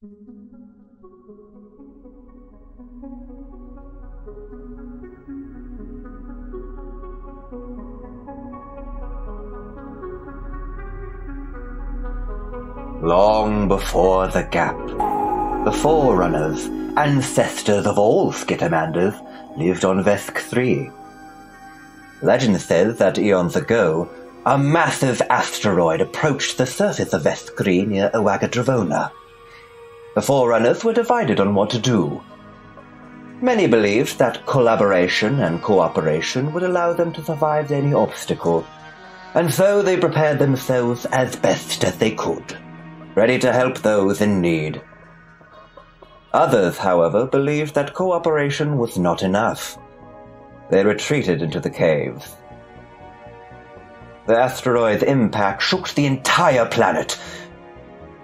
Long before the gap, the Forerunners, ancestors of all Skittermanders, lived on Vesk 3. Legend says that eons ago, a massive asteroid approached the surface of Vesk 3 near Awagadravona. The Forerunners were divided on what to do. Many believed that collaboration and cooperation would allow them to survive any obstacle, and so they prepared themselves as best as they could, ready to help those in need. Others, however, believed that cooperation was not enough. They retreated into the caves. The asteroid's impact shook the entire planet.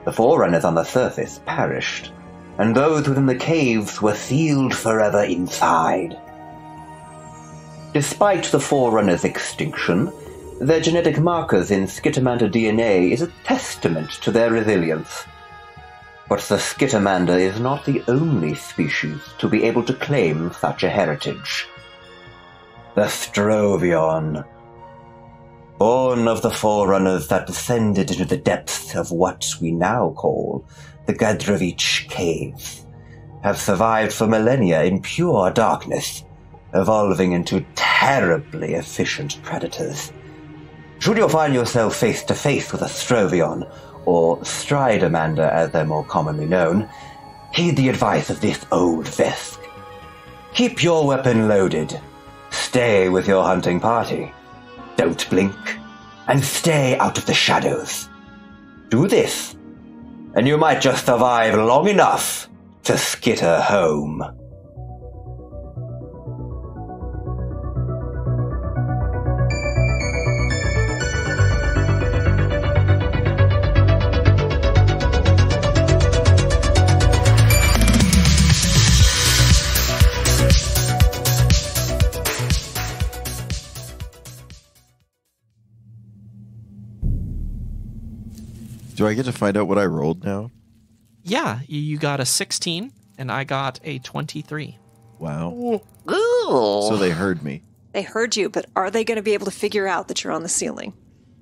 The Forerunners on the surface perished, and those within the caves were sealed forever inside. Despite the Forerunners' extinction, their genetic markers in Skittermander DNA is a testament to their resilience. But the Skittermander is not the only species to be able to claim such a heritage. The Strovion, born of the Forerunners that descended into the depths of what we now call the Gadrovich Caves, have survived for millennia in pure darkness, evolving into terribly efficient predators. Should you find yourself face-to-face with a Strovion, or Stridermander as they're more commonly known, heed the advice of this old Vesk. Keep your weapon loaded, stay with your hunting party, don't blink, and stay out of the shadows. Do this, and you might just survive long enough to skitter home. Do I get to find out what I rolled now? Yeah, you got a 16, and I got a 23. Wow. Ooh. So they heard me. They heard you, but are they going to be able to figure out that you're on the ceiling?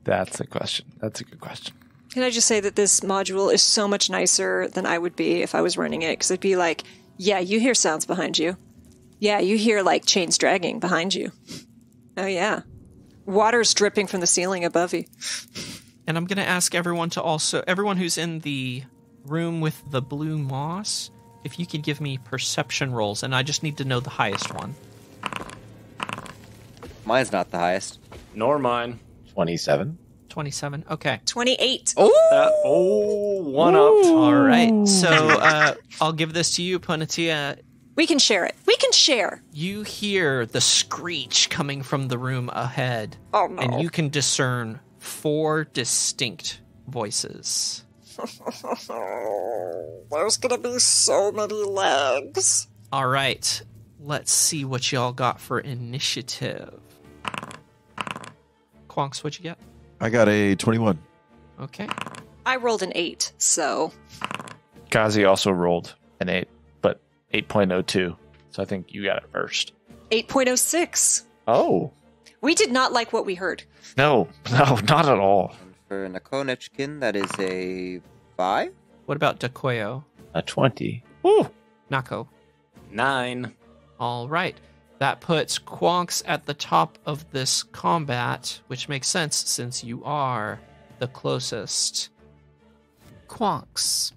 That's a question. That's a good question. Can I just say that this module is so much nicer than I would be if I was running it? Because it'd be like, yeah, you hear sounds behind you. Yeah, you hear, like, chains dragging behind you. Oh, yeah. Water's dripping from the ceiling above you. And I'm going to ask everyone who's in the room with the blue moss, if you could give me perception rolls, and I just need to know the highest one. Mine's not the highest. Nor mine. 27. 27, okay. 28. One up. All right, so I'll give this to you, Ponatia. We can share it. We can share. You hear the screech coming from the room ahead. Oh, no. And you can discern 4 distinct voices. There's gonna be so many legs. All right, let's see what y'all got for initiative. Quonks, what'd you get? I got a 21. Okay. I rolled an 8, so... Kazi also rolled an 8, but 8.02. So I think you got it first. 8.06. Oh. We did not like what we heard. No, not at all. For Nakonechkin, that is a 5. What about Dakoyo? A 20. Woo! Nako? 9. All right. That puts Quonks at the top of this combat, which makes sense since you are the closest. Quonks,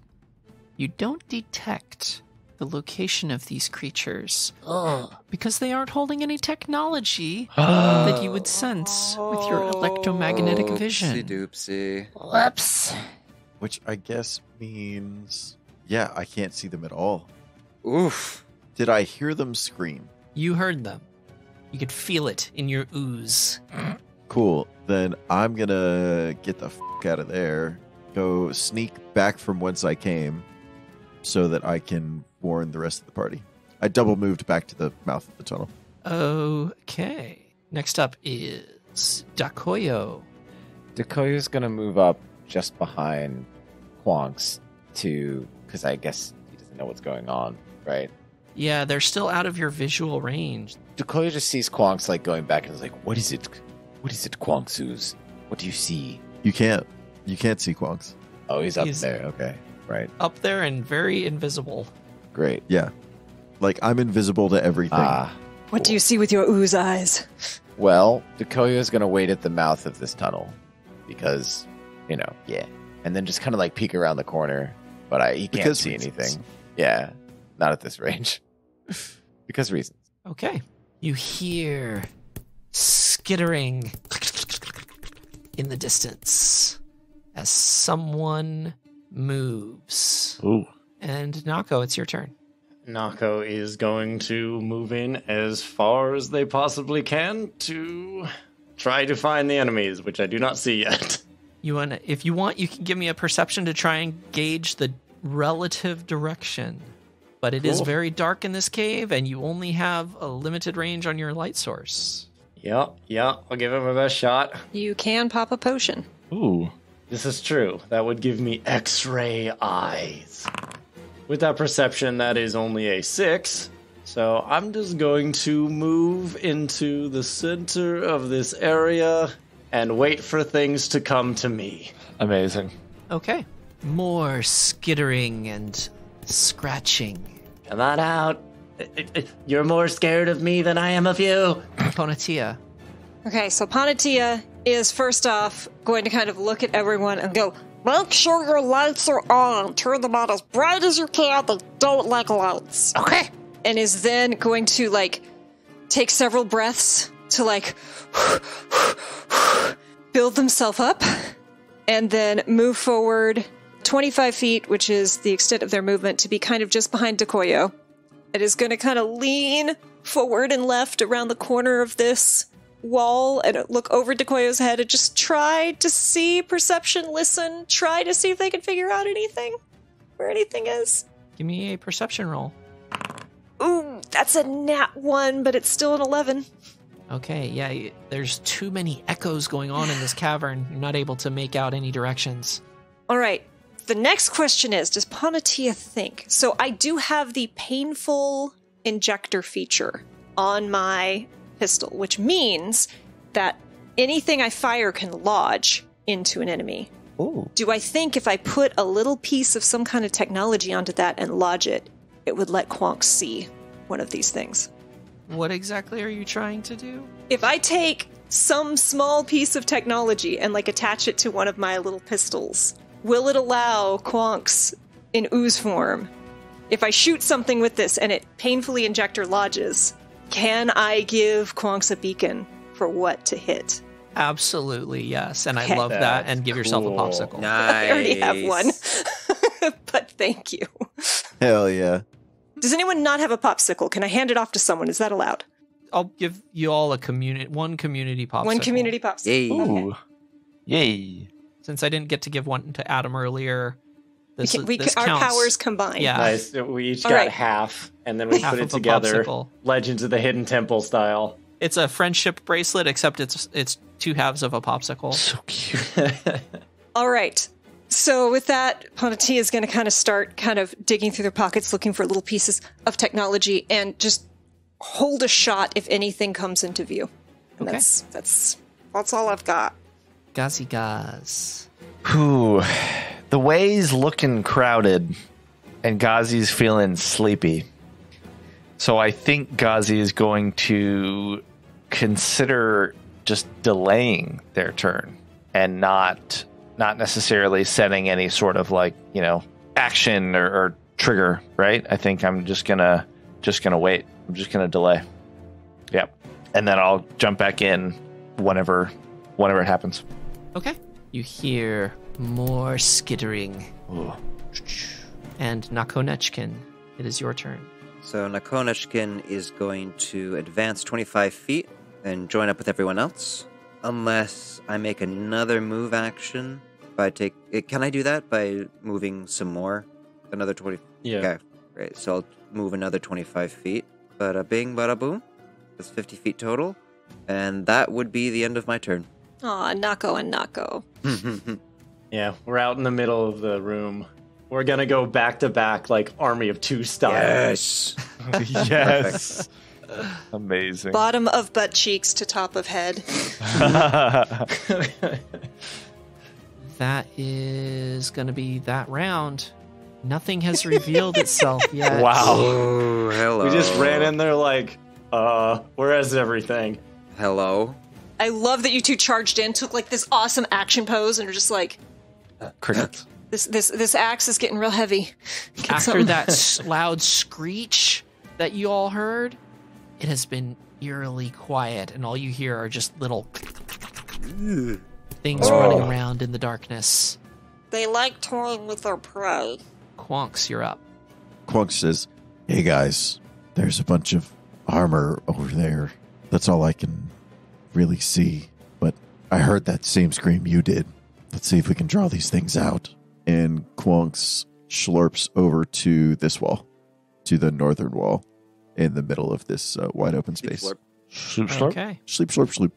you don't detect the location of these creatures because they aren't holding any technology that you would sense with your electromagnetic vision. Oopsie doopsie. Whoops. Which I guess means, yeah, I can't see them at all. Oof. Did I hear them scream? You heard them. You could feel it in your ooze. Cool. Then I'm going to get the f*** out of there, go sneak back from whence I came so that I can warn the rest of the party. I double moved back to the mouth of the tunnel. Okay. Next up is Dakoyo. Dakoya's going to move up just behind Quonks to, because I guess he doesn't know what's going on, right? Yeah, they're still out of your visual range. Decoya just sees Quonks like going back and is like, "What is it? What is it, Quonks? What do you see?" You can't see Quonks. Oh, he's up He's- there. Okay, right, Up there and very invisible. great. Yeah. Like, I'm invisible to everything. What do you see with your ooze eyes? Well, Decoya is going to wait at the mouth of this tunnel because, yeah. And then just kind of like peek around the corner, but he can't Because see reasons. anything. Yeah, not at this range. Because reasons. Okay. You hear skittering in the distance as someone moves. Ooh. And Nako, it's your turn. Nako is going to move in as far as they possibly can to try to find the enemies, which I do not see yet. If you want, you can give me a perception to try and gauge the relative direction. But it is Cool. very dark in this cave, and you only have a limited range on your light source. Yeah, I'll give it my best shot. You can pop a potion. Ooh, this is true. That would give me X-ray eyes. With that perception, that is only a 6. So I'm just going to move into the center of this area and wait for things to come to me. Amazing. Okay. More skittering and scratching. Come on out. You're more scared of me than I am of you. Ponatia. Okay, so Panatia is first off going to kind of look at everyone and go, make sure your lights are on. Turn them on as bright as you can. They don't like lights. Okay. And is then going to, like, take several breaths to, like, build themselves up. And then move forward 25 feet, which is the extent of their movement, to be kind of just behind Decoyo. It is going to kind of lean forward and left around the corner of this wall and look over Decoyo's head and just try to see, perception, listen, try to see if they can figure out anything, where anything is. Give me a perception roll. Ooh, that's a nat 1, but it's still an 11. Okay, yeah, there's too many echoes going on in this cavern. You're not able to make out any directions. All right. The next question is, does Panatia think? So I do have the painful injector feature on my pistol, which means that anything I fire can lodge into an enemy. Ooh. Do I think if I put a little piece of some kind of technology onto that and lodge it, it would let Quonk see one of these things? What exactly are you trying to do? If I take some small piece of technology and, like, attach it to one of my little pistols, will it allow Quonks in ooze form? If I shoot something with this and it painfully injector lodges, can I give Quonks a beacon for what to hit? Absolutely, yes. And Okay. I love that. That's And give yourself a cool. popsicle. Nice. I already have one. But thank you. Hell yeah. Does anyone not have a popsicle? Can I hand it off to someone? Is that allowed? I'll give you all one community popsicle. One community popsicle. Yay. Okay. Ooh. Yay. Since I didn't get to give one to Adam earlier, this Our counts. powers combine. Yeah. Nice. We each All got right. half, and then we Half put it of a together. popsicle. Legends of the Hidden Temple style. It's a friendship bracelet, except it's two halves of a popsicle. So cute. All right. So with that, Panatia is going to kind of start kind of digging through their pockets, looking for little pieces of technology, and just hold a shot if anything comes into view. And Okay. that's all I've got. Gazi Gaz. Whew. The way's looking crowded, and Ghazi's feeling sleepy. So I think Ghazi is going to consider just delaying their turn and not necessarily setting any sort of, like, action or trigger, right? I think I'm just gonna wait. I'm just gonna delay. Yep. And then I'll jump back in whenever it happens. Okay. You hear more skittering. Ooh. And Nakonechkin, it is your turn. So Nakonechkin is going to advance 25 feet and join up with everyone else. Unless I make another move action. If I take it, can I do that by moving some more? Another 20. Yeah. Okay, great. So I'll move another 25 feet. Bada bing, bada boom. That's 50 feet total. And that would be the end of my turn. Aw, Nako and Nako. Yeah, we're out in the middle of the room. We're gonna go back to back like Army of Two style. Yes. Yes. Amazing. Bottom of butt cheeks to top of head. That is going to be that round. Nothing has revealed itself yet. Wow. Oh, hello. We just ran in there like, where is everything? Hello. I love that you two charged in, took like this awesome action pose, and are just like, Crickets. this axe is getting real heavy. Get After something. that loud screech that you all heard, it has been eerily quiet, and all you hear are just little things running around in the darkness. They like toying with their prey. Quonks, you're up. Quunk says, "Hey guys, there's a bunch of armor over there. That's all I can really see. But I heard that same scream you did. Let's see if we can draw these things out." And Quonks slurps over to this wall, to the northern wall, in the middle of this wide open space. Slurp. Sloop, slurp. Okay. Sleep, slurp, sleep.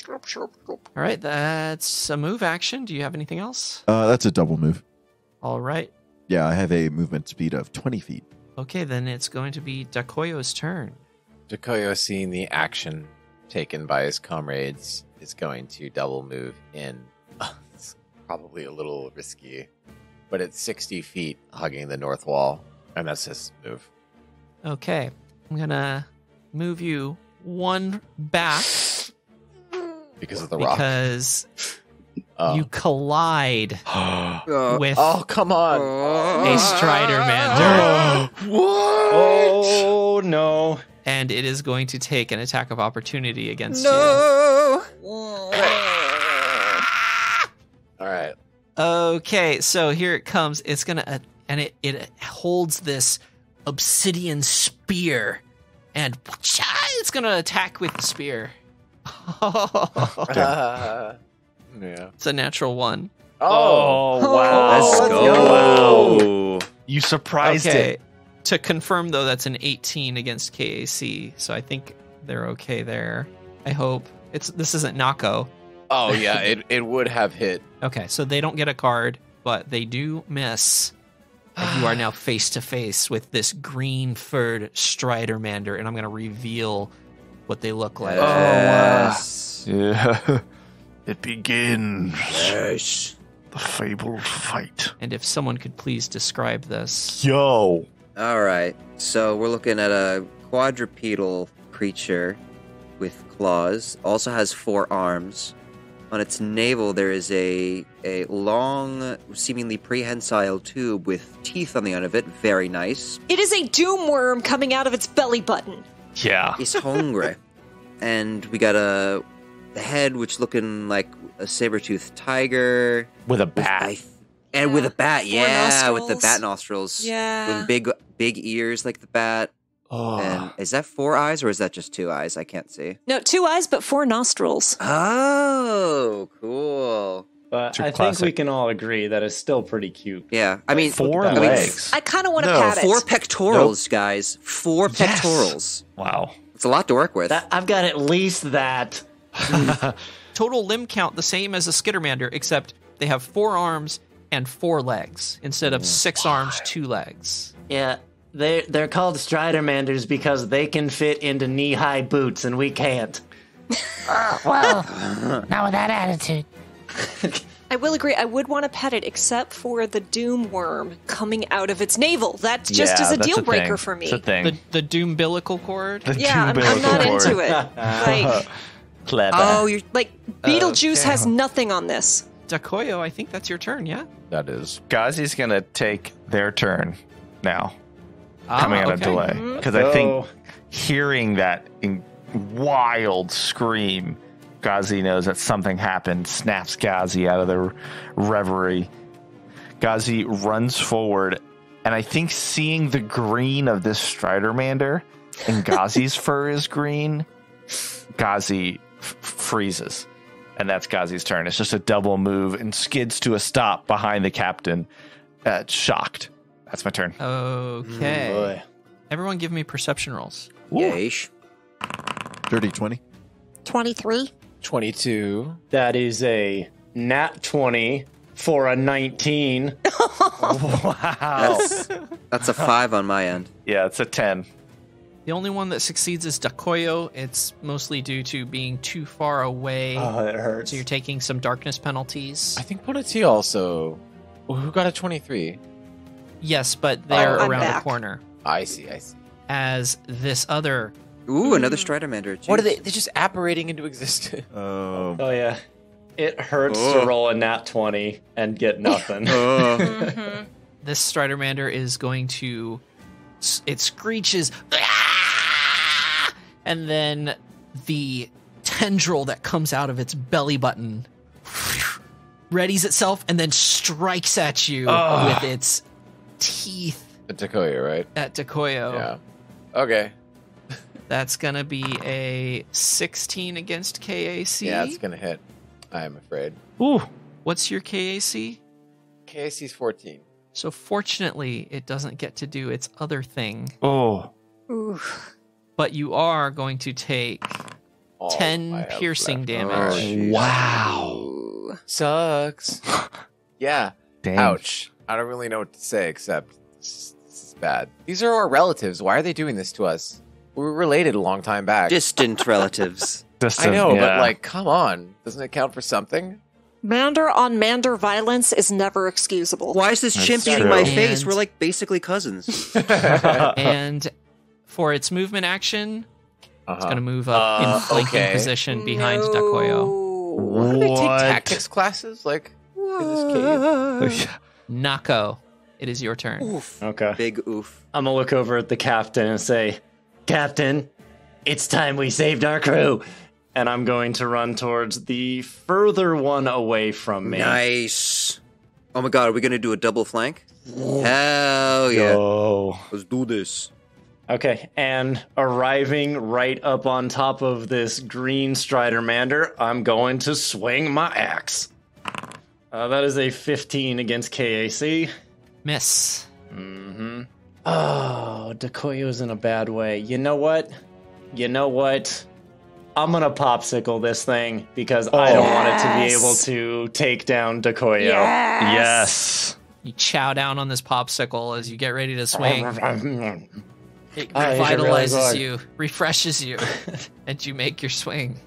All right, that's a move action. Do you have anything else? That's a double move. All right. Yeah, I have a movement speed of 20 feet. Okay, then it's going to be Dakoyo's turn. Dakoyo, seeing the action taken by his comrades, is going to double move in. It's probably a little risky, but it's 60 feet hugging the north wall, and that's his move. Okay, I'm going to move you one back Because of the rock. because you collide with Oh, come on. a Stridermander. Oh no! And it is going to take an attack of opportunity against No. All right. you. Okay, so here it comes. It's gonna and it holds this obsidian spear, and it's gonna attack with the spear. Yeah. It's a natural one. Oh, wow. Let's go. You surprised it. To confirm, though, that's an 18 against KAC, so I think they're okay there. I hope. This isn't Nako. Oh, yeah. It would have hit. Okay, so they don't get a card, but they do miss. And you are now face to face with this green furred Stridermander, and I'm going to reveal what they look like. Yes. Yeah. It begins. Yes. The fabled fight. And if someone could please describe this. Yo. All right. So we're looking at a quadrupedal creature with claws. Also has 4 arms. On its navel, there is a long, seemingly prehensile tube with teeth on the end of it. Very nice. It is a doom worm coming out of its belly button. Yeah. He's hungry. And we got the head, which looking like a saber-toothed tiger. With a bat. With a bat, Four yeah, with the nostrils. bat nostrils. Yeah. With big ears like the bat. Oh. And is that 4 eyes or is that just 2 eyes? I can't see. No, 2 eyes, but 4 nostrils. Oh, cool. But Too I classic. think we can all agree that it's still pretty cute. Yeah, I mean, 4 I mean, legs. I kind of want to No, pat 4 it. pectorals, guys. 4 Yes. pectorals. Wow. It's a lot to work with. I've got at least that. Total limb count the same as a Skittermander, except they have 4 arms and 4 legs instead of 6 arms, 2 legs. Yeah, they're called Stridermanders because they can fit into knee-high boots and we can't. Well, not with that attitude. I will agree. I would want to pet it, except for the doom worm coming out of its navel. That's just as a that's deal thing. breaker for me. It's a thing. The doombilical cord. The Yeah, I'm umbilical not cord. into it. Like, Clever. Oh, you're Beetlejuice Okay. has nothing on this. Dakoyo, I think that's your turn, yeah? That is. Gazi's going to take their turn now, coming out of okay. delay. Because I think hearing that wild scream, Gazi knows that something happened, snaps Gazi out of the reverie. Gazi runs forward, and I think seeing the green of this Stridermander, and Gazi's fur is green, Gazi freezes. And that's Gazi's turn. It's just a double move and skids to a stop behind the captain, shocked. That's my turn. Okay. Boy. Everyone give me perception rolls. Yeesh. Dirty 20. 23. 22. That is a nat 20 for a 19. Wow. That's a 5 on my end. Yeah, it's a 10. The only one that succeeds is Dakoyo. It's mostly due to being too far away. Oh, it hurts. So you're taking some darkness penalties. I think Ponati also. Who got a 23? Yes, but they're I'm around back. the corner. I see. As this other... Ooh, another Stridermander. What are Jeez. They're just apparating into existence. Oh, Oh, yeah. It hurts to roll a nat 20 and get nothing. This Stridermander is going to... It screeches... And then the tendril that comes out of its belly button readies itself and then strikes at you with its teeth At Takoya, right? at Dakoyo. Yeah. Okay. That's going to be a 16 against KAC. Yeah, it's gonna hit. I'm afraid. Ooh. What's your KAC? KAC's 14. So fortunately, it doesn't get to do its other thing. Oh. Ooh. But you are going to take All 10 I have piercing left. damage. Wow. Sucks. Yeah. Dang. Ouch. I don't really know what to say except this is bad. These are our relatives. Why are they doing this to us? We were related a long time back. Distant relatives. I know, but like, come on. Doesn't it count for something? Mander on Mander violence is never excusable. Why is this chimp true. eating my face? And- We're like basically cousins. And for its movement action, it's going to move up in flanking okay. position behind Dakoyo. What? Do they take tactics classes? Like, in this cave? Nako, it is your turn. Oof. Okay. Big oof. I'm gonna look over at the captain and say, Captain, it's time we saved our crew. And I'm going to run towards the further one away from me. Nice. Oh my god, are we gonna do a double flank? Hell yeah. Oh. Let's do this. Okay, and arriving right up on top of this green Stridermander, I'm going to swing my axe. That is a 15 against KAC. Miss. Mm-hmm. Oh, Dakoyo's in a bad way. You know what? I'm gonna popsicle this thing because I don't want it to be able to take down Dakoyo. Yes. You chow down on this popsicle as you get ready to swing. It Oh, he's really revitalizes good. you, refreshes you, and you make your swing.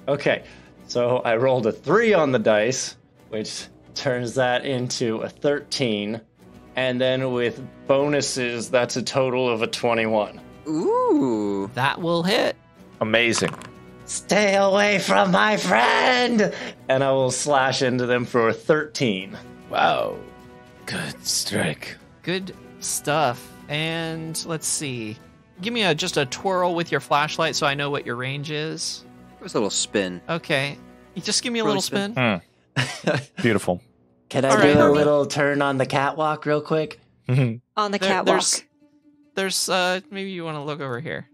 Okay, so I rolled a 3 on the dice, which turns that into a 13. And then with bonuses, that's a total of a 21. Ooh. That will hit. Amazing. Stay away from my friend! And I will slash into them for a 13. Wow. Good strike. Good stuff. And let's see. Give me just a twirl with your flashlight so I know what your range is. It was a little spin. Okay. You just give me a Really little spin. Beautiful. Can All I right, do a Herbie. little turn on the catwalk real quick? On the There- catwalk. There's maybe you want to look over here.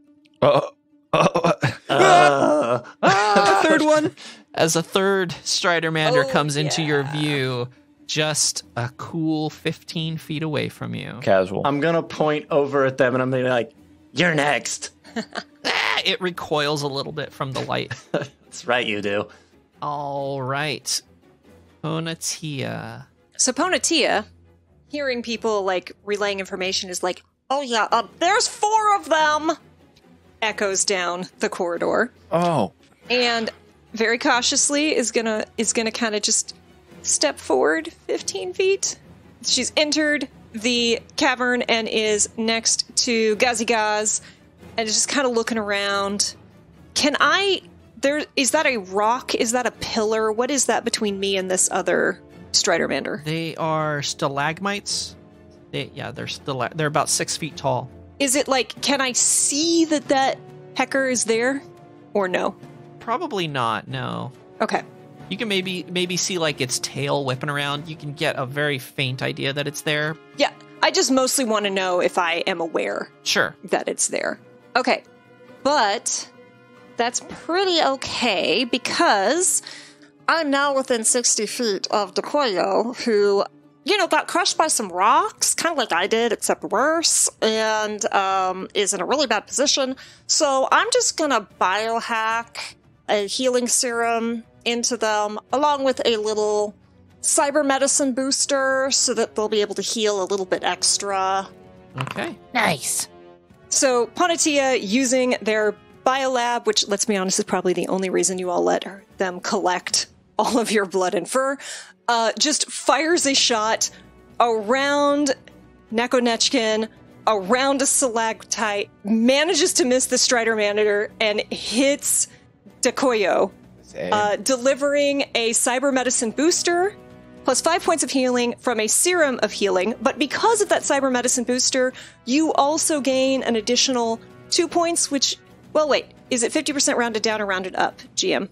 Third one. As a third Stridermander Oh, comes into your yeah. view, just a cool 15 feet away from you. Casual. I'm gonna point over at them and I'm gonna be like, "You're next." It recoils a little bit from the light. That's right, you do. All right. Onatia. So Ponatia, hearing people like relaying information, is like, "Oh yeah, there's 4 of them." Echoes down the corridor, oh, and very cautiously is gonna kind of just step forward 15 feet. She's entered the cavern and is next to Gazigaz, and is just kind of looking around. Is that a rock? Is that a pillar? What is that between me and this other Stridermander? They are stalagmites. They're about 6 feet tall. Is it like, can I see that pecker is there? Or no? Probably not, no. Okay. You can maybe see like its tail whipping around. You can get a very faint idea that it's there. Yeah, I just mostly want to know if I am aware Sure. that it's there. Okay. But that's pretty okay because I'm now within 60 feet of Dakoyo, who, got crushed by some rocks, kind of like I did, except worse, and is in a really bad position. So I'm just going to biohack a healing serum into them, along with a little cyber medicine booster so that they'll be able to heal a little bit extra. Okay. Nice. So Ponatia, using their biolab, which, let's be honest, is probably the only reason you all let them collect all of your blood and fur, just fires a shot around Nekonechkin, around a stalactite, manages to miss the Stridermander, and hits Dakoyo, delivering a cyber medicine booster, plus 5 points of healing from a serum of healing. But because of that cyber medicine booster, you also gain an additional 2 points, which, well, wait, is it 50% rounded down or rounded up, GM?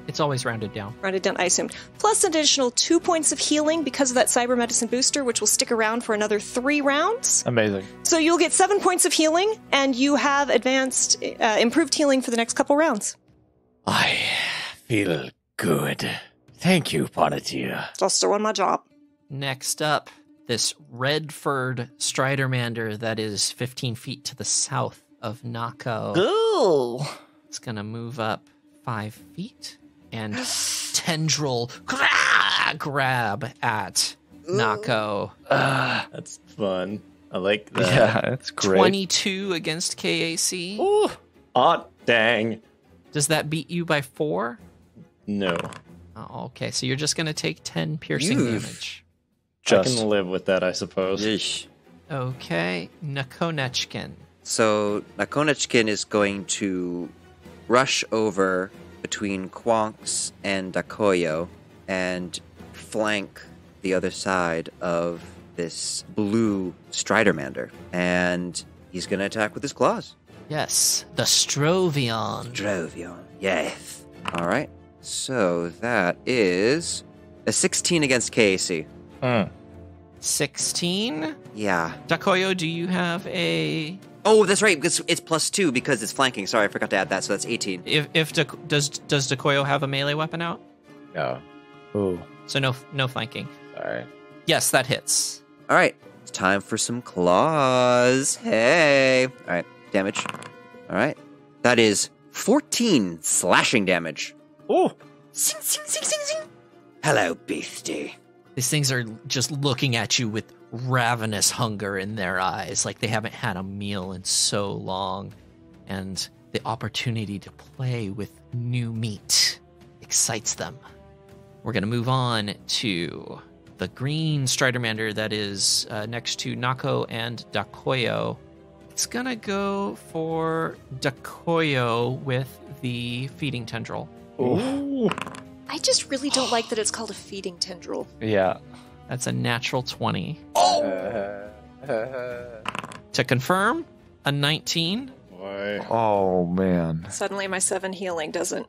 It's always rounded down. Rounded down, I assumed. Plus an additional 2 points of healing because of that cyber medicine booster, which will stick around for another 3 rounds. Amazing. So you'll get 7 points of healing, and you have advanced, improved healing for the next couple rounds. I feel good. Thank you, Ponatia. Just doing my job. Next up, this red-furred Stridermander that is 15 feet to the south of Nako. Ooh. It's going to move up 5 feet and tendril grab at Nako. That's fun. I like that. Yeah, that's great. 22 against KAC. Ooh. Hot dang. Does that beat you by 4? No. Oh, okay, so you're just going to take 10 piercing damage. I can live with that, I suppose. Yeesh. Okay, Nakonechkin. So Nakonechkin is going to rush over between Quonks and Dakoyo and flank the other side of this blue Stridermander. And he's going to attack with his claws. Yes, the Strovion. Strovion, yes. All right, so that is a 16 against KAC. 16? Yeah. Dakoyo, do you have a... Oh, that's right, because it's +2 because it's flanking. Sorry, I forgot to add that, so that's 18. Does Dakoyo have a melee weapon out? No. Ooh. So no flanking. Sorry. Yes, that hits. All right, it's time for some claws. Hey. All right, damage. All right. That is 14 slashing damage. Ooh. Zing, zing, zing, zing, zing. Hello, beastie. These things are just looking at you with ravenous hunger in their eyes, like they haven't had a meal in so long. And the opportunity to play with new meat excites them. We're going to move on to the green Stridermander that is next to Nako and Dakoyo. It's going to go for Dakoyo with the feeding tendril. Ooh. I just really don't like that it's called a feeding tendril. Yeah. That's a natural 20. To confirm, a 19. Boy. Oh, man. Suddenly my 7 healing doesn't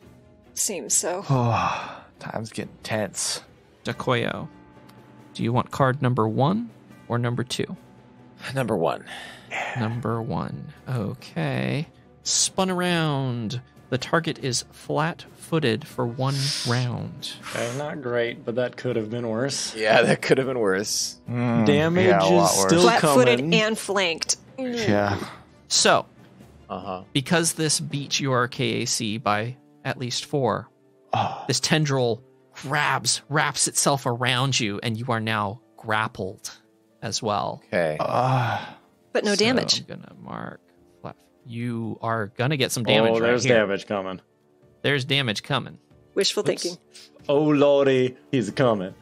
seem so. Oh, time's getting tense. Dakoyo, do you want card number 1 or number 2? Number 1. Number 1. Okay. Spun around. The target is flat-footed for 1 round. Okay, not great, but that could have been worse. Yeah, that could have been worse. Damage yeah, a lot is worse. still Flat-footed coming. and flanked. Yeah. So, Uh-huh. because this beat your KAC by at least 4, this tendril wraps itself around you, and you are now grappled as well. Okay. But no So damage. I'm gonna mark flat. You are gonna get some damage. Oh, there's right here. damage coming. There's damage coming. Wishful thinking. Oh, lordy, he's coming.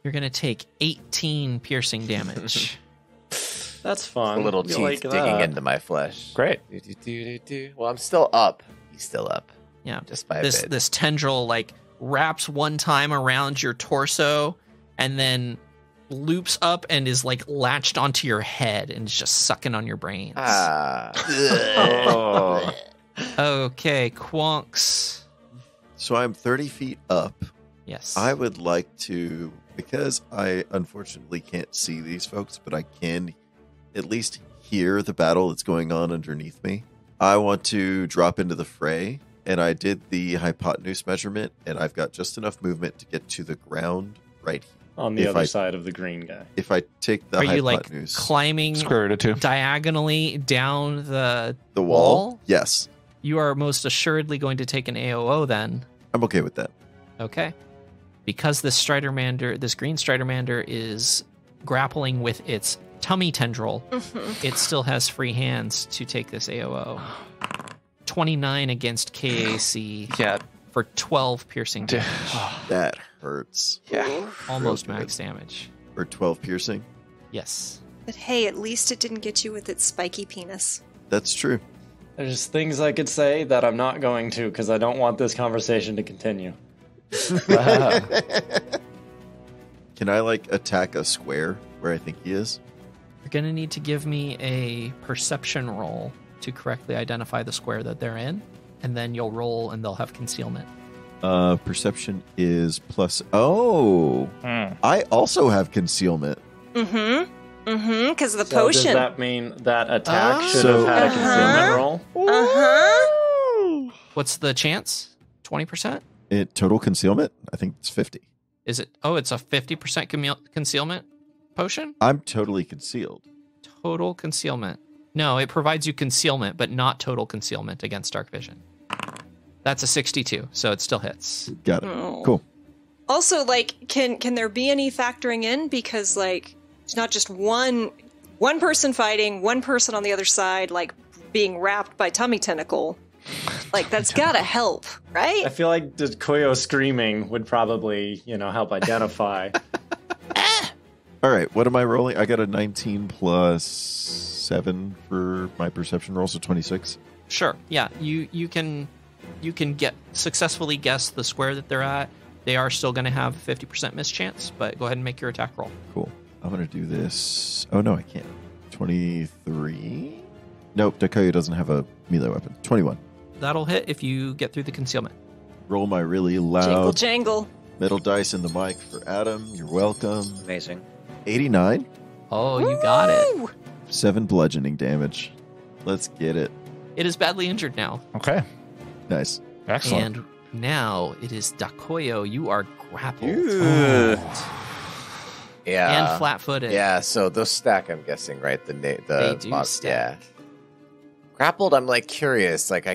You're gonna take 18 piercing damage. That's fun. A little You teeth like digging that. into my flesh. Great. Do. Well, I'm still up. He's still up. Yeah. Just by a This bit. this tendril like wraps one time around your torso and then loops up and is like latched onto your head and is just sucking on your brains. Oh. Okay, Quonks. So I'm 30 feet up. Yes. I would like to, because I unfortunately can't see these folks, but I can at least hear the battle that's going on underneath me. I want to drop into the fray, and I did the hypotenuse measurement, and I've got just enough movement to get to the ground right here. On the If other I- side of the green guy. If I take the Are you like hypotenuse, climbing Square root of 2. diagonally down the the wall, wall? because this Stridermander, this green Stridermander, is grappling with its tummy tendril, it still has free hands to take this AOO. 29 against KAC Yeah. for 12 piercing damage. That hurts. Yeah. Almost max damage. Or 12 piercing. Yes. But hey, at least it didn't get you with its spiky penis. That's true. There's things I could say that I'm not going to because I don't want this conversation to continue. Can I like attack a square where I think he is? You're going to need to give me a perception roll to correctly identify the square that they're in, and then you'll roll and they'll have concealment. Perception is plus. Oh, I also have concealment. Because of the So potion. does that mean that attack should So- have had a concealment roll? What's the chance? 20%? Total concealment? I think it's 50. Is it? Oh, it's a 50% concealment potion? I'm totally concealed. Total concealment. No, it provides you concealment, but not total concealment against dark vision. That's a 62, so it still hits. Got it. Oh. Cool. Also, like, can there be any factoring in? Because, like, it's not just one person fighting, one person on the other side, like, being wrapped by tummy tentacle. Like, that's gotta help, right? I feel like the Koyo screaming would probably, help identify. All right. What am I rolling? I got a 19 plus 7 for my perception roll, so 26. Sure. Yeah, you can successfully guess the square that they're at. They are still going to have a 50% mischance, but go ahead and make your attack roll. Cool. I'm going to do this. Oh, no, I can't. 23? Nope, Dakoya doesn't have a melee weapon. 21. That'll hit if you get through the concealment. Roll my really Jangle, loud jangle. metal dice in the mic for Adam. You're welcome. Amazing. 89. Oh, you got it. Woo! 7 bludgeoning damage. Let's get it. It is badly injured now. Okay. Nice. Excellent. And now it is Dakoyo. You are grappled. Yeah. And flat-footed. Yeah, so those stack, I'm guessing, right? They do stack. Yeah. Grappled, I'm like curious. Like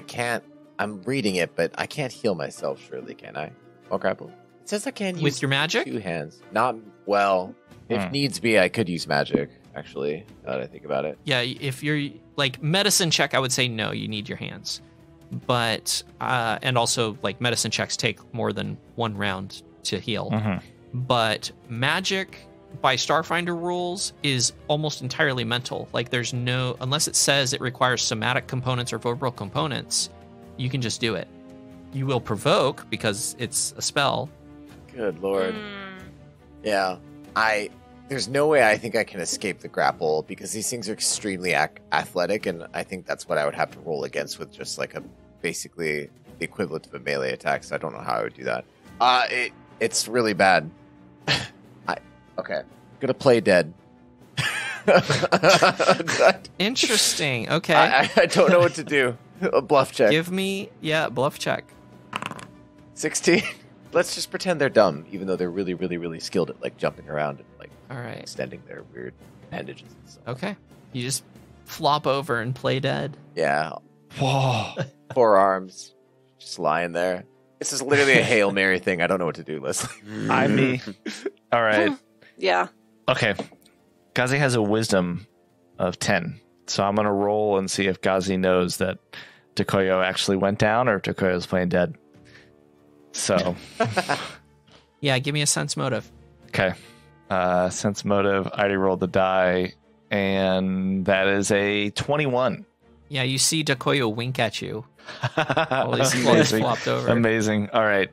I'm reading it, but I can't heal myself, surely, can I? While grappled? It says I can use With your magic? 2 hands. Not, well, if needs be, I could use magic, actually, now that I think about it. Yeah, if you're like medicine check, I would say no, you need your hands. But, and also like medicine checks take more than 1 round to heal. But magic by Starfinder rules is almost entirely mental. Like there's no, unless it says it requires somatic components or verbal components, you can just do it. You will provoke because it's a spell. Good lord. Yeah. There's no way I think I can escape the grapple because these things are extremely athletic, and I think that's what I would have to roll against with just like basically the equivalent of a melee attack, so I don't know how I would do that. It's really bad. Okay. I'm gonna play dead. Interesting. Okay. I don't know what to do. A bluff check. Give me, bluff check. 16. Let's just pretend they're dumb, even though they're really, really, really skilled at like jumping around and like All right. extending their weird appendages and stuff. Okay. You just flop over and play dead. Yeah. Whoa. 4 arms. Just lying there. This is literally a Hail Mary thing. I don't know what to do, Leslie. I'm me. All right. Yeah. Okay. Gazi has a wisdom of 10. So I'm going to roll and see if Gazi knows that Dakoyo actually went down or if Dakoyo's playing dead. So. Yeah, give me a sense motive. Okay. Sense motive. I already rolled the die. And that is a 21. Yeah, you see Dakoyo wink at you. While he's flopped over. Amazing. All right.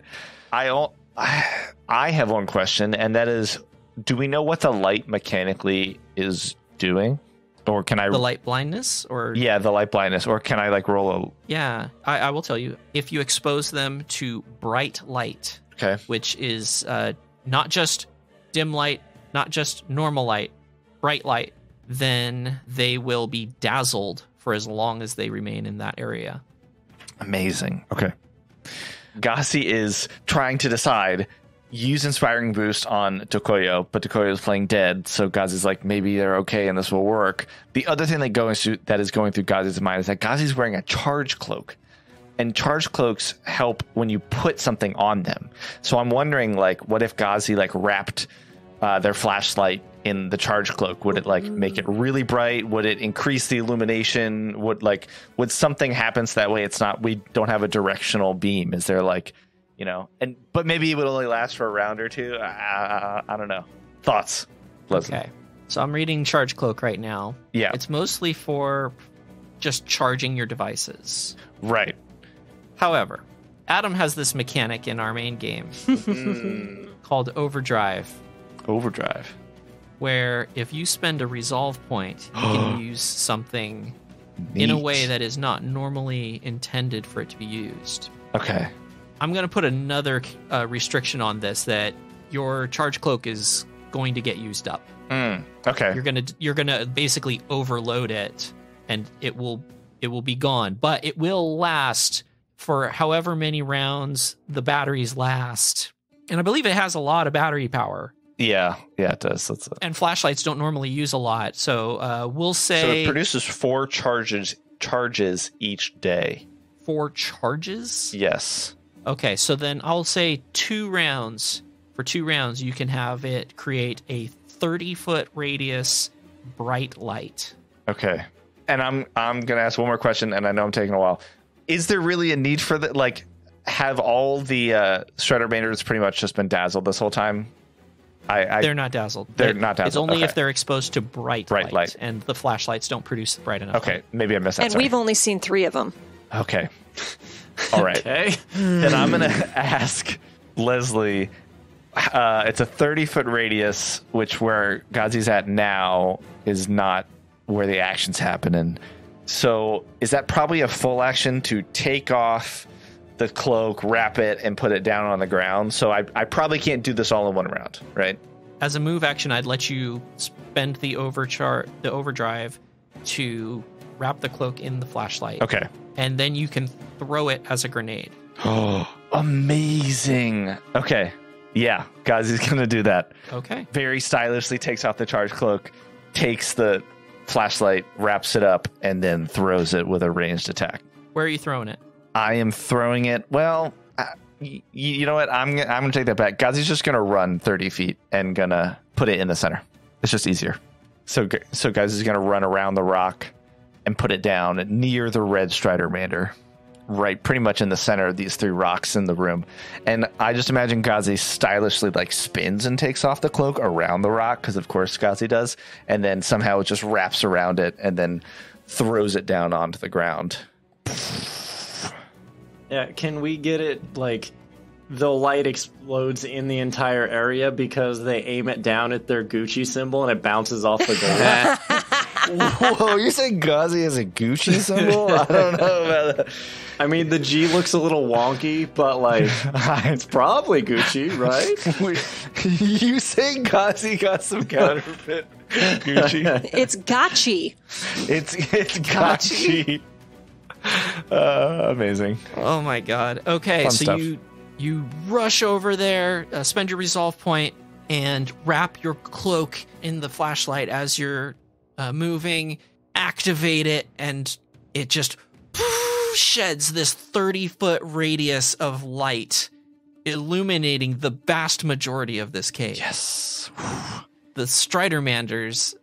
I have one question, and that is, do we know what the light mechanically is doing? Or can I... The light blindness? Or Yeah, the light blindness. Or can I, like, roll a... Yeah, I will tell you. If you expose them to bright light, Okay. which is not just dim light, not just normal light, bright light, then they will be dazzled for as long as they remain in that area. Amazing. Okay. Gassi is trying to decide, use Inspiring Boost on Tokoyo, but Tokoyo is playing dead, so Gazi's like, maybe they're okay and this will work. The other thing that is going through Gazi's mind is that Gazi's wearing a charge cloak. and charge cloaks help when you put something on them. So I'm wondering, like, what if Ghazi like wrapped their flashlight in the charge cloak? Would it like make it really bright? Would it increase the illumination? Would something happen so that way we don't have a directional beam? Is there like, but maybe it would only last for a round or two. I don't know. Thoughts? Okay. So I'm reading Charge Cloak right now. Yeah. It's mostly for just charging your devices. Right. However, Adam has this mechanic in our main game called Overdrive. Overdrive. Where if you spend a resolve point, you can use something in a way that is not normally intended for it to be used. Okay. I'm going to put another restriction on this, that your Charge Cloak is going to get used up. Okay. You're gonna basically overload it, and it will be gone. But it will last for however many rounds the batteries last, and I believe it has a lot of battery power. Yeah, it does. And flashlights don't normally use a lot, so we'll say. So it produces 4 charges each day. 4 charges? Yes. Okay, so then I'll say 2 rounds. For 2 rounds, you can have it create a 30-foot radius bright light. Okay. And I'm gonna ask one more question, and I know I'm taking a while. Is there really a need for that? Like, have all the Stridermanders pretty much just been dazzled this whole time? They're not dazzled. They're not dazzled. It's only okay. if they're exposed to bright light, and the flashlights don't produce bright enough. Okay, maybe I missed that. And we've only seen 3 of them. Okay. All right. Okay. Then I'm gonna ask Leslie. It's a 30-foot radius, which where Ghazi's at now is not where the action's happening. So is that probably a full action to take off the cloak, wrap it, and put it down on the ground? So I probably can't do this all in one round, right? As a move action, I'd let you spend the overdrive to wrap the cloak in the flashlight. Okay. And then you can throw it as a grenade. Oh, amazing. Okay. Yeah, Ghazi's going to do that. Okay. Very stylishly takes off the charge cloak, takes the flashlight, wraps it up, and then throws it with a ranged attack. Where are you throwing it? I am throwing it. Well, you know what? I'm going to take that back. Ghazi's just going to run 30 feet and going to put it in the center. It's just easier. So Ghazi's going to run around the rock and put it down near the red Stridermander. Right, pretty much in the center of these 3 rocks in the room. And I just imagine Ghazi stylishly like spins and takes off the cloak around the rock, because of course Ghazi does, and then somehow it just wraps around it and then throws it down onto the ground. Yeah, can we get it like the light explodes in the entire area because they aim it down at their Gucci symbol and it bounces off the gold? Whoa, you're saying Ghazi has a Gucci symbol? I don't know about that. I mean, the G looks a little wonky, but like, it's probably Gucci, right? You say Ghazi got some counterfeit Gucci? It's gotchi. It's Ghazi. Amazing. Oh my god. Okay, Fun so stuff. you rush over there, spend your resolve point, and wrap your cloak in the flashlight as you're moving, activate it, and it just sheds this 30-foot radius of light, illuminating the vast majority of this cave. Yes. The Stridermanders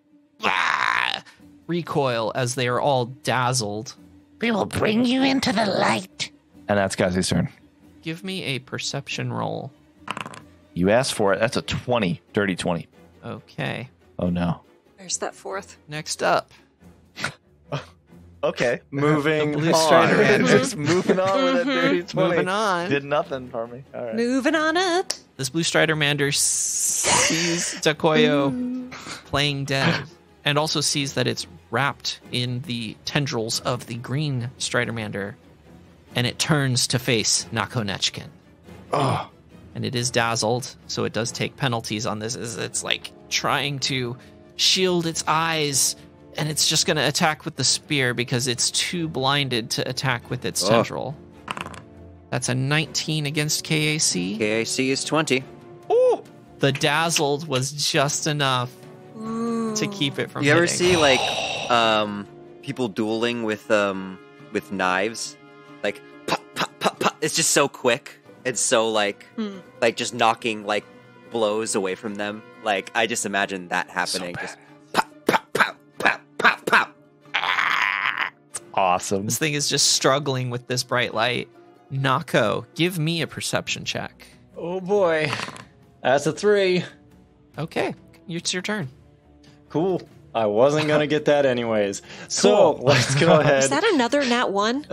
recoil as they are all dazzled. We will bring you into the light. And that's Ghazi's turn. Give me a perception roll. You asked for it. That's a 20. Dirty 20. Okay. Oh, no. There's that 4th. Next up. Okay. Moving Blue on. Stridermander. Just moving on with that dirty 20. Moving on. Did nothing for me. All right. Moving on up. This blue Stridermander sees Takoyo playing dead, and also sees that it's wrapped in the tendrils of the green Stridermander, and it turns to face Nakonechkin. Oh. And it is dazzled, so it does take penalties on this, as it's like trying to shield its eyes, and it's just going to attack with the spear because it's too blinded to attack with its tendril. That's a 19 against KAC. KAC is 20. Ooh! The dazzled was just enough to keep it from You ever hitting. see like people dueling with knives? Like pop, It's just so quick and so like just knocking like blows away from them. Like I just imagine that happening. So just pop, pop, pop, pop, pop, pop. Awesome. This thing is just struggling with this bright light. Nako, give me a perception check. Oh boy. That's a 3. Okay, it's your turn. Cool. I wasn't going to get that anyways. So let's go ahead. Is that another nat 1?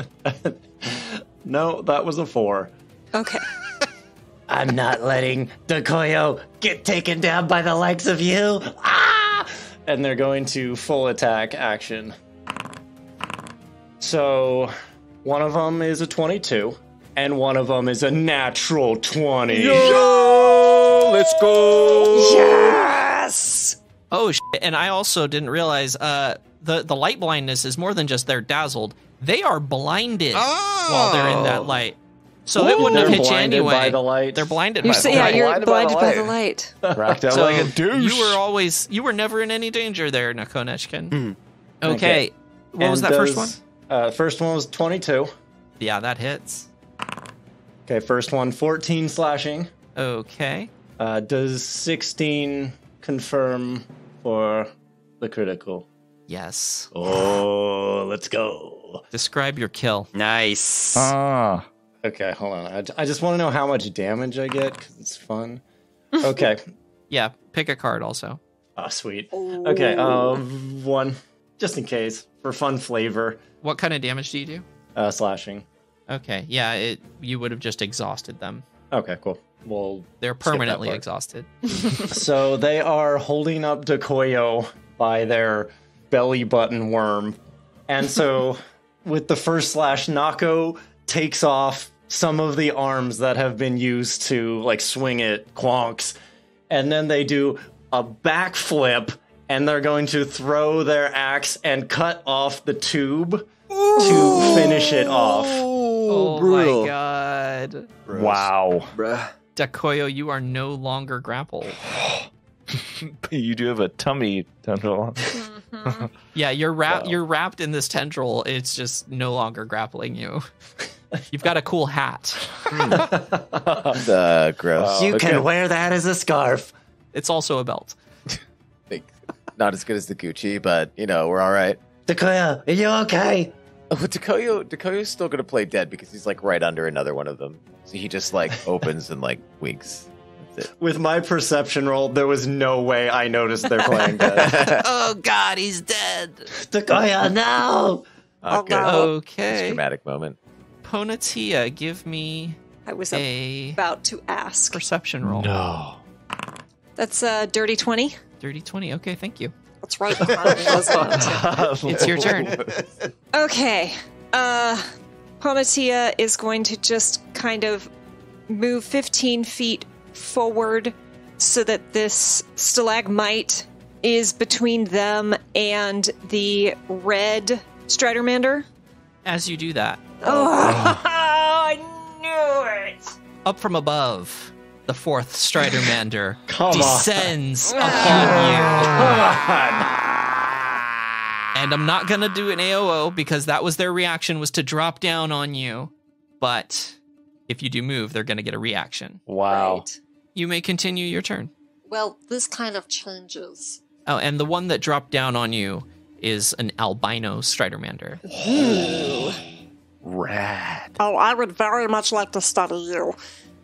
No, that was a 4. Okay. I'm not letting Dekoyo get taken down by the likes of you. Ah! And they're going to full attack action. So one of them is a 22, and one of them is a natural 20. Yo! Let's go! Yes! Oh, shit. And I also didn't realize the light blindness is more than just they're dazzled. They are blinded while they're in that light. So it wouldn't have hit you blinded anyway. by the light. They're blinded by the Yeah, light. you're blinded by the light. Racked out So like a douche. you were never in any danger there, Nakonechkin. Okay. What was And that first one? First one was 22. Yeah, that hits. Okay, first one, 14 slashing. Okay. Does 16 confirm for the critical? Yes. Oh, let's go. Describe your kill. Nice. Ah. Okay, hold on. I just want to know how much damage I get, because it's fun. Okay. Yeah, pick a card also. Ah, sweet. Okay, 1. Just in case, for fun flavor. What kind of damage do you do? Slashing. Okay, yeah, you would have just exhausted them. Okay, cool. We'll They're skip that permanently part. exhausted. So they are holding up Dekoyo by their belly button worm. And so with the first slash, Nako takes off some of the arms that have been used to like swing it, quonks. And then they do a backflip and they're going to throw their axe and cut off the tube to finish it off. Oh brutal. my god. Wow. Bruh. Dakoyo, you are no longer grappled. You do have a tummy tendril. Yeah, you're wrapped in this tendril. It's just no longer grappling you. You've got a cool hat. Gross. You can wear that as a scarf. It's also a belt. Like, not as good as the Gucci, but you know we're all right. Dekoyo, are you okay? Oh, Dakoyo's still gonna play dead because he's like right under another one of them. So he just like opens and like winks. That's it. With my perception roll, there was no way I noticed they're playing dead. Oh god, he's dead. Dekoyo, no! Okay. It's Okay. a dramatic moment. Ponatia, give me I was a about to ask. perception roll. No. That's a dirty 20. Dirty 20. Okay, thank you. That's right behind me, wasn't it? It's your turn. Okay. Pomatia is going to just kind of move 15 feet forward so that this stalagmite is between them and the red Stridermander. As you do that, Oh, I knew it! up from above, the fourth Stridermander Come on. descends upon you. And I'm not going to do an AOO because that was their reaction, was to drop down on you. But if you do move, they're going to get a reaction. Wow. Right. You may continue your turn. Well, this kind of changes. Oh, and the one that dropped down on you is an albino Stridermander. Rad. Oh, I would very much like to study you.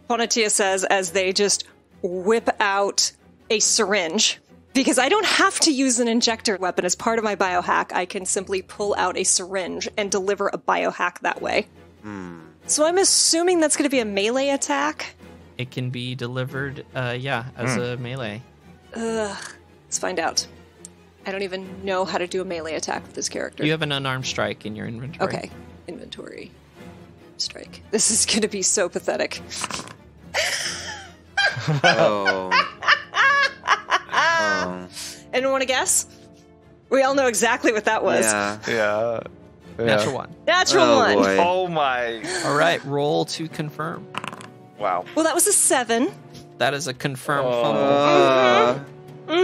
Ponatia says as they just whip out a syringe. Because I don't have to use an injector weapon as part of my biohack. I can simply pull out a syringe and deliver a biohack that way. So I'm assuming that's going to be a melee attack. It can be delivered, as a melee. Let's find out. I don't even know how to do a melee attack with this character. You have an unarmed strike in your inventory. Okay. Inventory. Strike. This is going to be so pathetic. Oh. Anyone want to guess? We all know exactly what that was. Yeah. Yeah. Natural one. Natural Oh, one. boy. Oh my. All right, roll to confirm. Wow. Well, that was a 7. That is a confirmed fumble.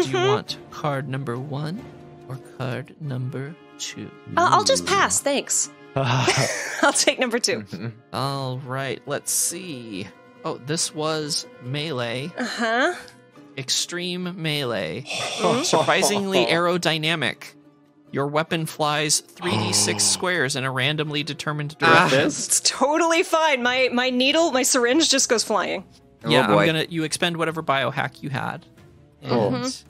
Do you want card number 1 or card number 2? I'll just pass, thanks. I'll take number 2. All right, let's see. Oh, this was melee. Uh-huh. Extreme melee. Surprisingly aerodynamic. Your weapon flies 3d6 squares in a randomly determined direction. It's totally fine. My needle, my syringe just goes flying. Yeah, boy. you expend whatever biohack you had. And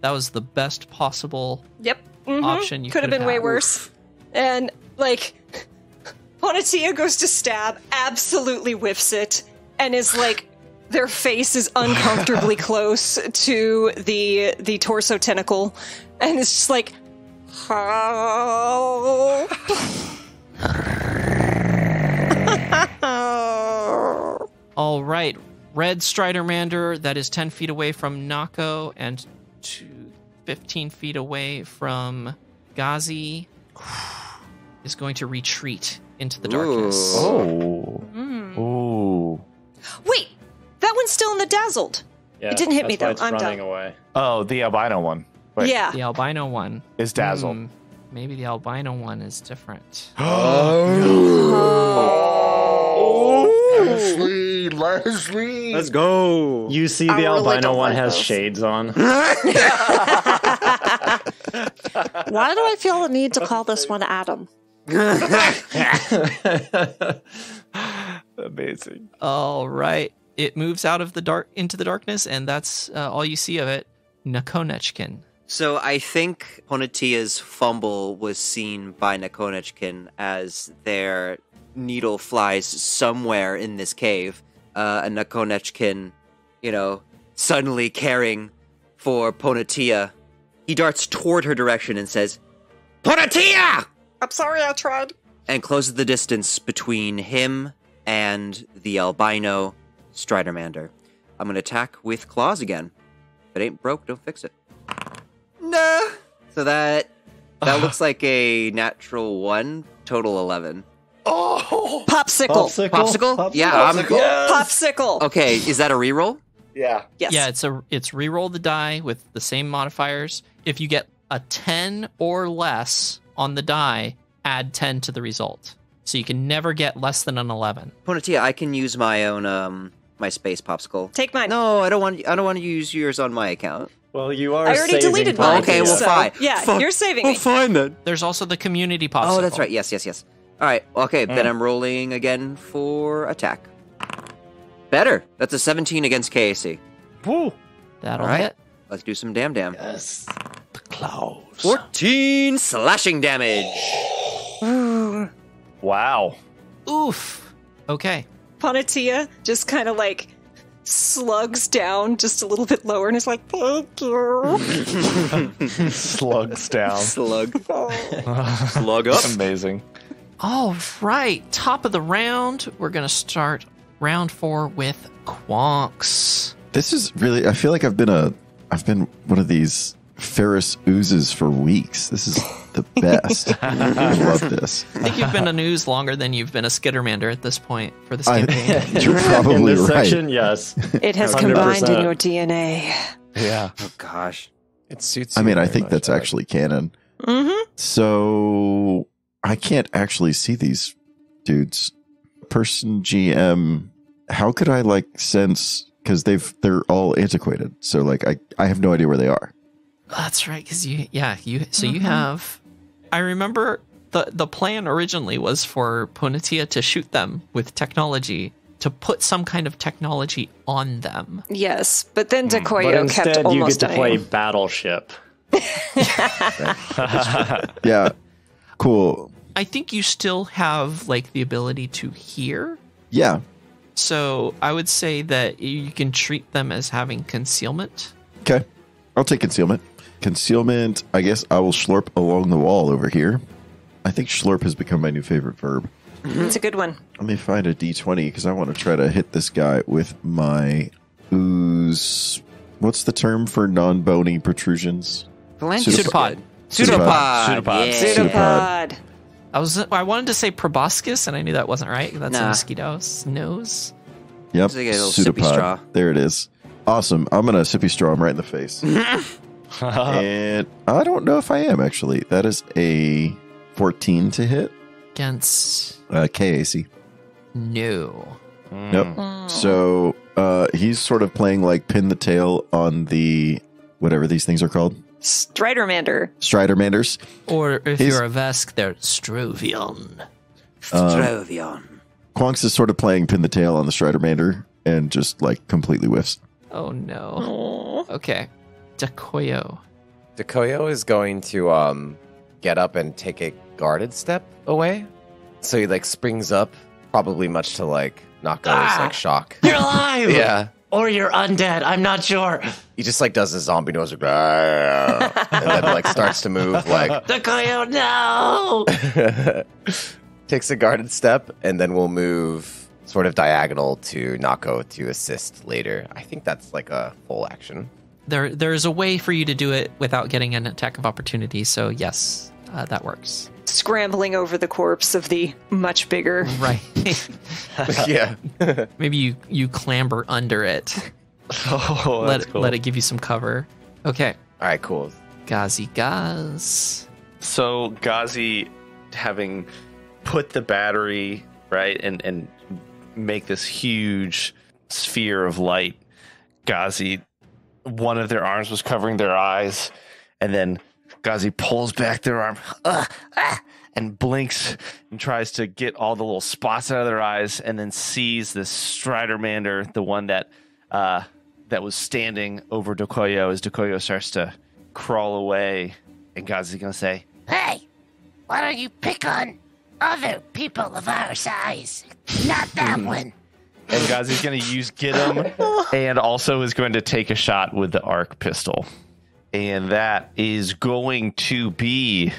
that was the best possible Yep. option you could have been way had. worse. And, like, Ponatia goes to stab, absolutely whiffs it, and is like, their face is uncomfortably close to the torso tentacle, and it's just like, help. All right, red Stridermander that is 10 feet away from Nako and 15 feet away from Gazi is going to retreat into the darkness. Oh. Ooh. Wait, that one's still in the dazzled. Yeah, It didn't hit me, that's why though. it's I'm running done. away. Oh, the albino one. Wait, Yeah. The albino one is dazzled. Maybe the albino one is different. Leslie. Let's go. You see, I the really albino don't one like has those. shades on. Why do I feel the need to call this one Adam? Amazing. All right, it moves out of the dark into the darkness, and that's all you see of it. Nakonechkin. So I think Ponatia's fumble was seen by Nakonechkin as their needle flies somewhere in this cave. And Nakonechkin, suddenly caring for Ponatia, he darts toward her direction and says, Ponatia! I'm sorry I tried. And closes the distance between him and the albino Stridermander. I'm going to attack with claws again. If it ain't broke, don't fix it. Nah. So that looks like a natural 1, total 11. Oh. Popsicle. Popsicle? Yeah, Popsicle. Okay, is that a reroll? Yeah. Yes. Yeah, it's reroll the die with the same modifiers. If you get a 10 or less on the die, add 10 to the result. So you can never get less than an 11. Ponatia, I can use my own my space popsicle. Take mine. No, I don't want to use yours on my account. Well, you are. I already saving deleted for mine. Okay, well, so, fine. Yeah, Fine. you're saving me. Fine then. There's also the community popsicle. Oh, that's right. Yes. All right. Okay, then I'm rolling again for attack. Better. That's a 17 against KAC. Woo. That'll All right. hit. Let's do some damn. Yes. The clouds. 14 slashing damage. Wow. Oof. Okay. Ponatia just kind of like slugs down just a little bit lower and is like, thank you. Slugs down. Slug. Slug up. Amazing. All right. Top of the round. We're going to start round 4 with Quonks. This is really. I feel like I've been one of these Ferris oozes for weeks. This is the best. I love this. I think you've been a news longer than you've been a Skittermander at this point for this campaign. You're In probably this right. section, yes. It has 100%. combined in your DNA. Yeah. Oh gosh. It suits. I you mean, I very think much, that's Alex. actually canon. Mm-hmm. So I can't actually see these dudes. Person GM, how could I sense, because they're all antiquated. So I have no idea where they are. That's right, because you have. I remember the plan originally was for Ponatia to shoot them with technology, to put some kind of technology on them. Yes, but then But Dekoyo kept instead, you almost get to play dying. Battleship. Yeah. Cool. I think you still have the ability to hear. Yeah. So I would say that you can treat them as having concealment. Okay. I'll take concealment. Concealment, I guess I will slurp along the wall over here. I think slurp has become my new favorite verb. It's a good one. Let me find a D20 because I want to try to hit this guy with my ooze. What's the term for non-bony protrusions? Pseudopod. Pseudopod. Pseudopod. Yeah. Pseudopod. I wanted to say proboscis, and I knew that wasn't right. That's a Nah. mosquito's nose. Yep. Looks like a little sippy straw. There it is. Awesome. I'm going to sippy straw him right in the face. And I don't know if I am, actually. That is a 14 to hit. against KAC. no. Nope. So he's sort of playing like pin the tail on the whatever these things are called. Stridermander. Stridermanders. Or if you're a Vesk, they're Strovion. Strovion. Quonks is sort of playing pin the tail on the Stridermander and just like completely whiffs. Oh no. Okay. Dekoyo. Dekoyo is going to get up and take a guarded step away. So he like springs up, probably much to like Nako's like shock. You're alive! Yeah. Or you're undead. I'm not sure. He just like does a zombie nose like, and then like starts to move like Dekoyo, no! takes a guarded step, and then we'll move sort of diagonal to Nako to assist later. I think that's like a full action. There's a way for you to do it without getting an attack of opportunity, so yes, that works. Scrambling over the corpse of the much bigger. Right. Yeah. Maybe you clamber under it. Oh, that's cool. Let it give you some cover. Okay. All right, cool. Gazi Gaz. So Ghazi, having put the battery, right, and make this huge sphere of light, Ghazi, one of their arms was covering their eyes, and then Ghazi pulls back their arm and blinks and tries to get all the little spots out of their eyes, and then sees this Stridermander, the one that was standing over Dekoyo, as Dekoyo starts to crawl away. And Ghazi's going to say, Hey, why don't you pick on other people of our size? Not that one. and Ghazi's going to use Get 'em, and also is going to take a shot with the arc pistol. And that is going to be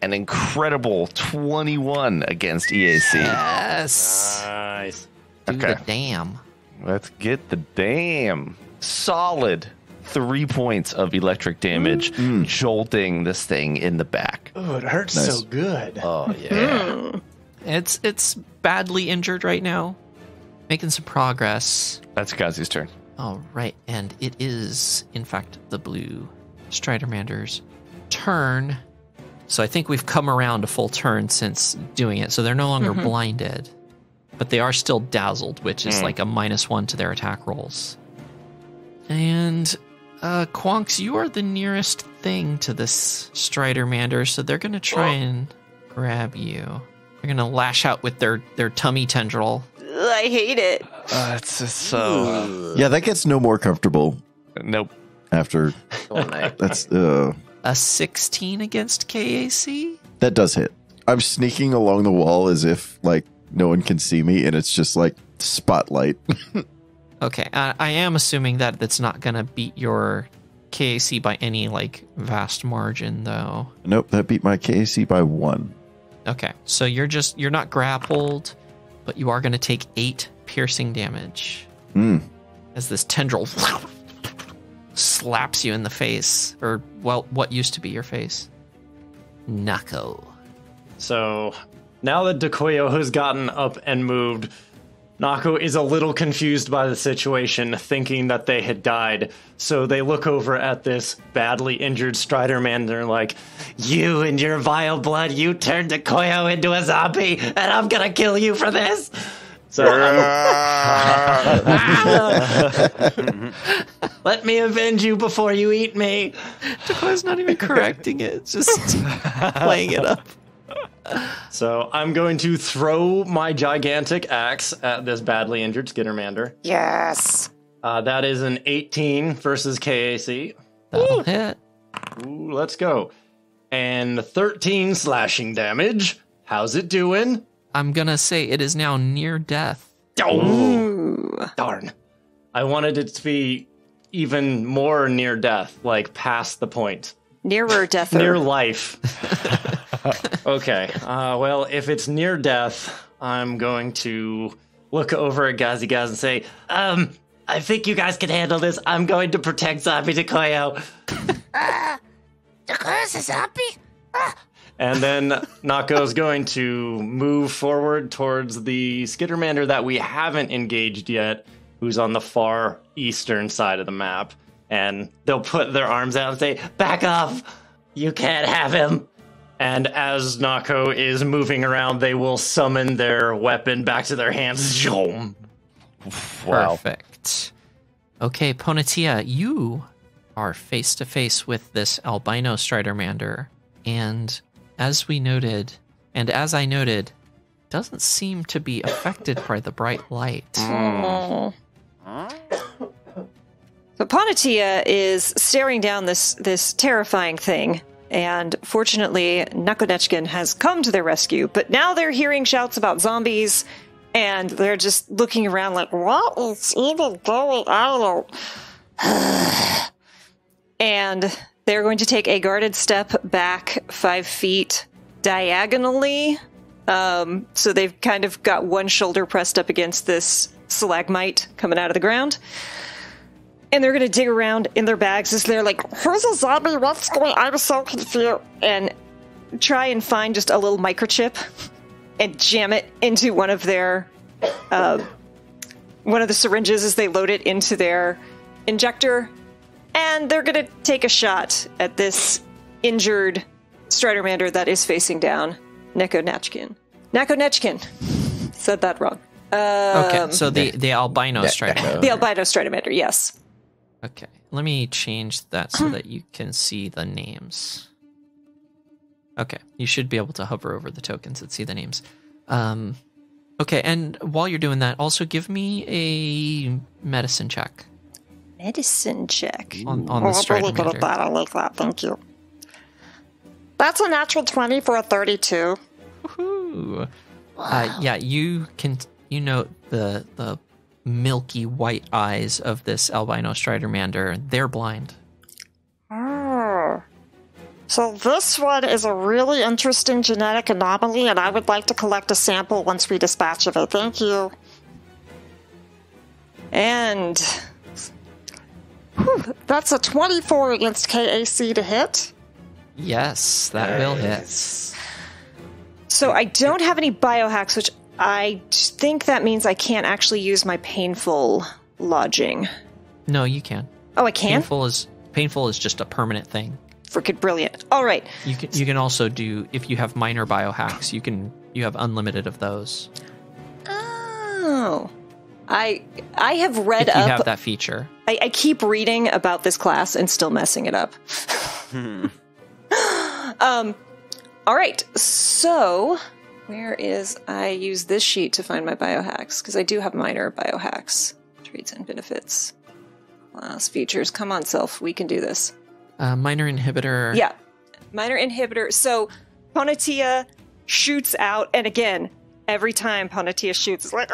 an incredible 21 against EAC. Yes. Nice. Do Okay. the damn. Let's get the damn solid 3 points of electric damage, jolting this thing in the back. Oh, it hurts Nice. so good. Oh yeah. It's badly injured right now. Making some progress. That's Ghazi's turn. All right, and it is, in fact, the blue Stridermander's turn. So I think we've come around a full turn since doing it. So they're no longer blinded, but they are still dazzled, which is like a -1 to their attack rolls. And Quonks, you are the nearest thing to this Stridermander, so they're going to try and grab you. They're going to lash out with their tummy tendril. I hate it. It's just so... Yeah, that gets no more comfortable Nope. after. Cool night. That's A 16 against KAC? that does hit. I'm sneaking along the wall as if like no one can see me, and it's just like spotlight. Okay, I am assuming that that's not going to beat your KAC by any, like, vast margin, though. Nope, that beat my KAC by 1. Okay, so you're not grappled, but you are going to take 8 piercing damage as this tendril slaps you in the face, or, well, what used to be your face. Nako. So now that Dekoyo has gotten up and moved, Nako is a little confused by the situation, thinking that they had died. So they look over at this badly injured Stridermander like, you and your vile blood, you turned Dekoyo into a zombie, and I'm gonna kill you for this. So let me avenge you before you eat me. Dekoyo's not even correcting it, it's just playing it up. So I'm going to throw my gigantic axe at this badly injured Skittermander. Yes. That is an 18 versus KAC. That'll hit. Ooh, let's go. And 13 slashing damage. How's it doing? I'm going to say it is now near death. Oh, darn. I wanted it to be even more near death, like past the point. Nearer death. Near life. Okay. Well, if it's near death, I'm going to look over at Gazi Gaz and say, I think you guys can handle this. I'm going to protect Zombie Dekoyo. Dekoyo's a zombie? and then Nako's going to move forward towards the Skittermander that we haven't engaged yet, who's on the far eastern side of the map. And they'll put their arms out and say, Back off. You can't have him. And as Nako is moving around, they will summon their weapon back to their hands. Wow. Perfect. Okay, Ponatia, you are face to face with this albino Stridermander, and as I noted, doesn't seem to be affected by the bright light. So Ponatia is staring down this terrifying thing, and fortunately, Nakonechkin has come to their rescue, but now they're hearing shouts about zombies, and they're just looking around like, what is even going on? And they're going to take a guarded step back 5 feet diagonally. So they've kind of got one shoulder pressed up against this stalagmite coming out of the ground. And they're going to dig around in their bags as they're like, who's a zombie? What's going on? I'm so confused. And try and find just a little microchip and jam it into one of their, one of the syringes as they load it into their injector. And they're going to take a shot at this injured Stridermander that is facing down Nakonechkin. Said that wrong. Okay, so the albino Stridermander. The albino Stridermander, yes. Okay, let me change that so that you can see the names. Okay, you should be able to hover over the tokens and see the names. Okay, and while you're doing that, also give me a medicine check. Medicine check. On the I'm really good Stridermander. at that. I like that. Thank you. That's a natural 20 for a 32. Woohoo! Yeah, you note the milky white eyes of this albino Stridermander. They're blind. Oh. So this one is a really interesting genetic anomaly, and I would like to collect a sample once we dispatch of it. Thank you. And That's a 24 against KAC to hit. Yes, that will hit. so I don't have any biohacks, which I think that means I can't actually use my painful lodging. No, you can. Oh, I can? Painful is just a permanent thing. Freaking brilliant. All right. You can also do, if you have minor biohacks, you have unlimited of those. Oh. I have read if you up. have that feature. I keep reading about this class and still messing it up. All right. So, where is I use this sheet to find my biohacks? Because I do have minor biohacks. Traits and benefits. Class features. Come on, self. We can do this. Minor inhibitor. Yeah. Minor inhibitor. So, Ponatia shoots out, and again, every time Ponatia shoots, it's like,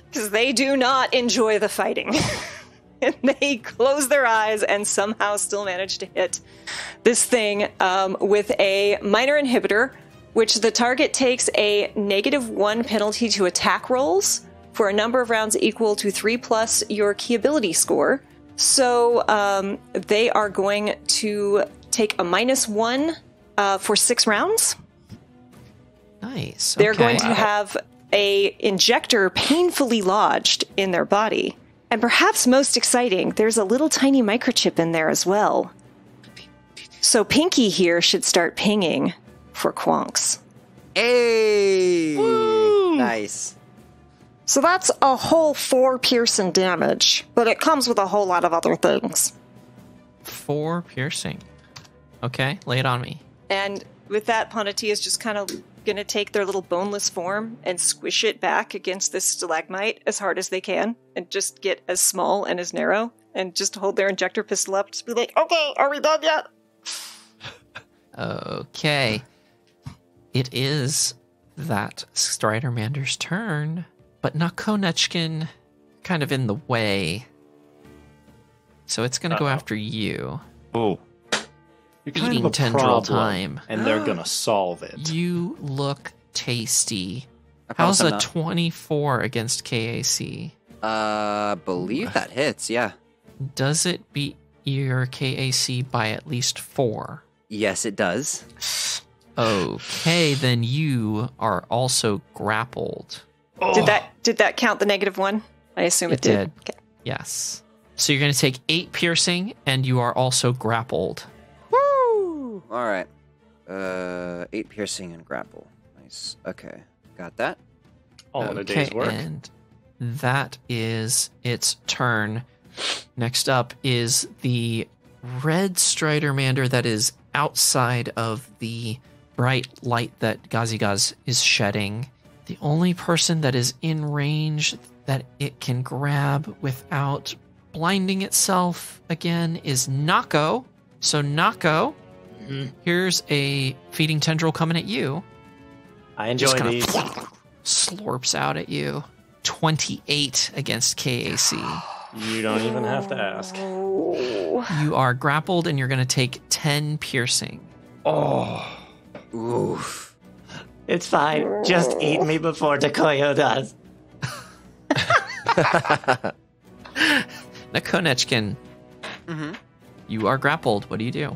because they do not enjoy the fighting. And they close their eyes and somehow still manage to hit this thing with a minor inhibitor, which the target takes a -1 penalty to attack rolls for a number of rounds equal to 3 plus your key ability score. So they are going to take a -1 for 6 rounds. Nice. They're okay. going to have a injector painfully lodged in their body. And perhaps most exciting, there's a little tiny microchip in there as well. So Pinky here should start pinging for Quonks. Hey! Woo! Nice. So that's a whole 4 piercing damage, but it comes with a whole lot of other things. 4 piercing. Okay, lay it on me. And with that, Ponatia is just kind of going to take their little boneless form and squish it back against this stalagmite as hard as they can and just get as small and as narrow and just hold their injector pistol up, just be like, okay, are we done yet? Okay. It is that Stridermander's turn, but Nakonechkin kind of in the way. So it's going to go after you. Oh. You're kind Eating of a tendril problem, time. and they're gonna solve it. You look tasty. I promise How's I'm a not. 24 against KAC? Believe that hits, yeah. Does it beat your KAC by at least 4? Yes, it does. Okay, then you are also grappled. Did that count the -1? I assume it did. Okay. Yes. So you're going to take 8 piercing, and you are also grappled. Woo! All right. 8 piercing and grapple. Nice. Okay, got that. All in a day's work. And that is its turn. Next up is the red Stridermander that is outside of the bright light that Gazigaz is shedding. The only person that is in range that it can grab without blinding itself again is Nako. So Nako, here's a feeding tendril coming at you. I enjoy Just kinda these. slurps out at you. 28 against KAC. You don't even have to ask. You are grappled and you're going to take 10 piercing. Oof. It's fine. Just eat me before Dekoyo does. Nakonechkin, you are grappled. What do you do?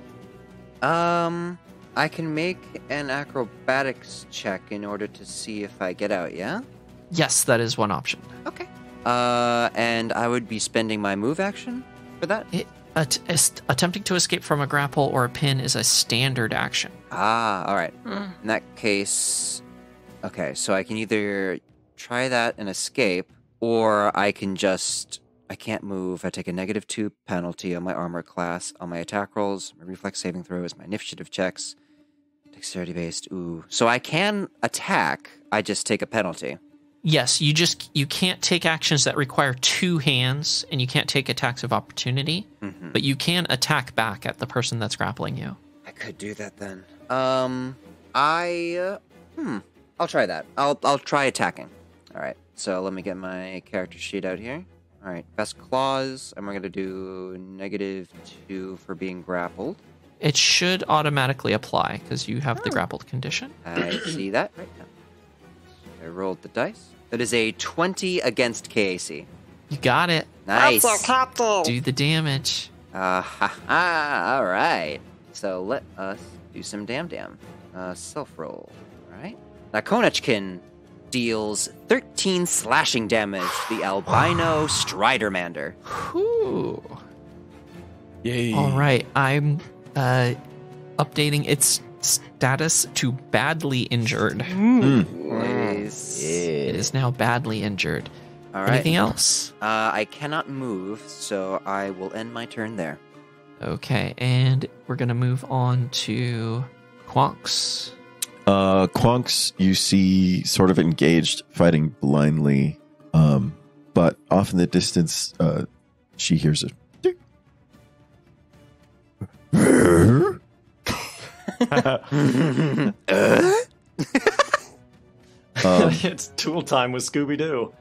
I can make an acrobatics check in order to see if I get out, yeah? Yes, that is one option. Okay. And I would be spending my move action for that? Attempting to escape from a grapple or a pin is a standard action. Ah, alright. In that case... Okay, so I can either try that and escape, or I can just... I can't move. I take a -2 penalty on my armor class, on my attack rolls, my reflex saving throws, my initiative checks, dexterity based. Ooh. So I can attack, I just take a penalty. Yes, you can't take actions that require 2 hands, and you can't take attacks of opportunity, but you can attack back at the person that's grappling you. I could do that then. I'll try that. I'll try attacking. All right. So let me get my character sheet out here. All right. Best clause. And we're gonna do -2 for being grappled. It should automatically apply because you have the grappled condition. I see that right now. I rolled the dice. That is a 20 against KAC. You got it. Nice. That's a capital. Do the damage. All right. So let us do some damn. Self-roll. All right. Now, Konechkin deals 13 slashing damage to the albino Stridermander. Whew. Yay. All right. I'm updating its status to badly injured. Nice. It is now badly injured. All right. Anything else? I cannot move, so I will end my turn there. Okay, and we're going to move on to Quonks. Quonks, you see, sort of engaged, fighting blindly, but off in the distance, she hears a. It's tool time with Scooby-Doo.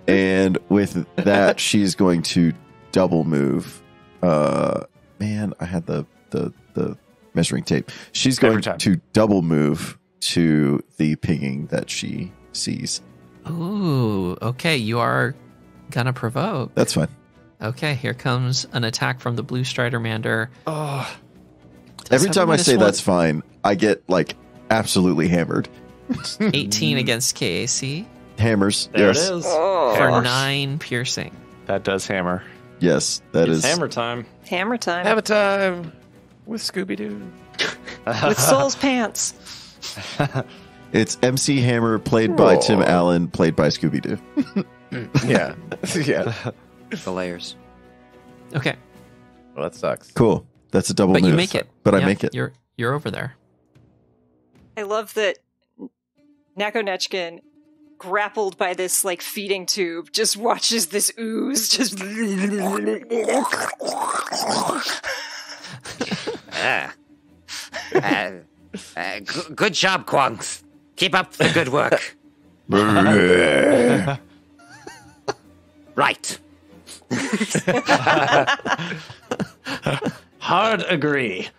And with that, she's going to double move. Man, I had the measuring tape. She's going to double move to the pinging that she sees. Ooh, okay, you are gonna provoke. That's fine. Okay, here comes an attack from the blue Stridermander. Oh. Every time I say that's fine, I get, like, absolutely hammered. 18 against KAC. Hammers. There Yes. it is. For Hammers. 9 piercing. That does hammer. Yes, that It's is. hammer time. Hammer time. Have a time with Scooby-Doo. With Soul's pants. It's MC Hammer, played by Tim Allen, played by Scooby-Doo. Yeah. Yeah. The layers. Okay, Well, that sucks. Cool. That's a double but move. you make it. But I Yeah, make it. You're over there. I love that Nakonechkin, grappled by this like feeding tube, just watches this ooze just Good job, Quonks. Keep up the good work. Right. Hard agree.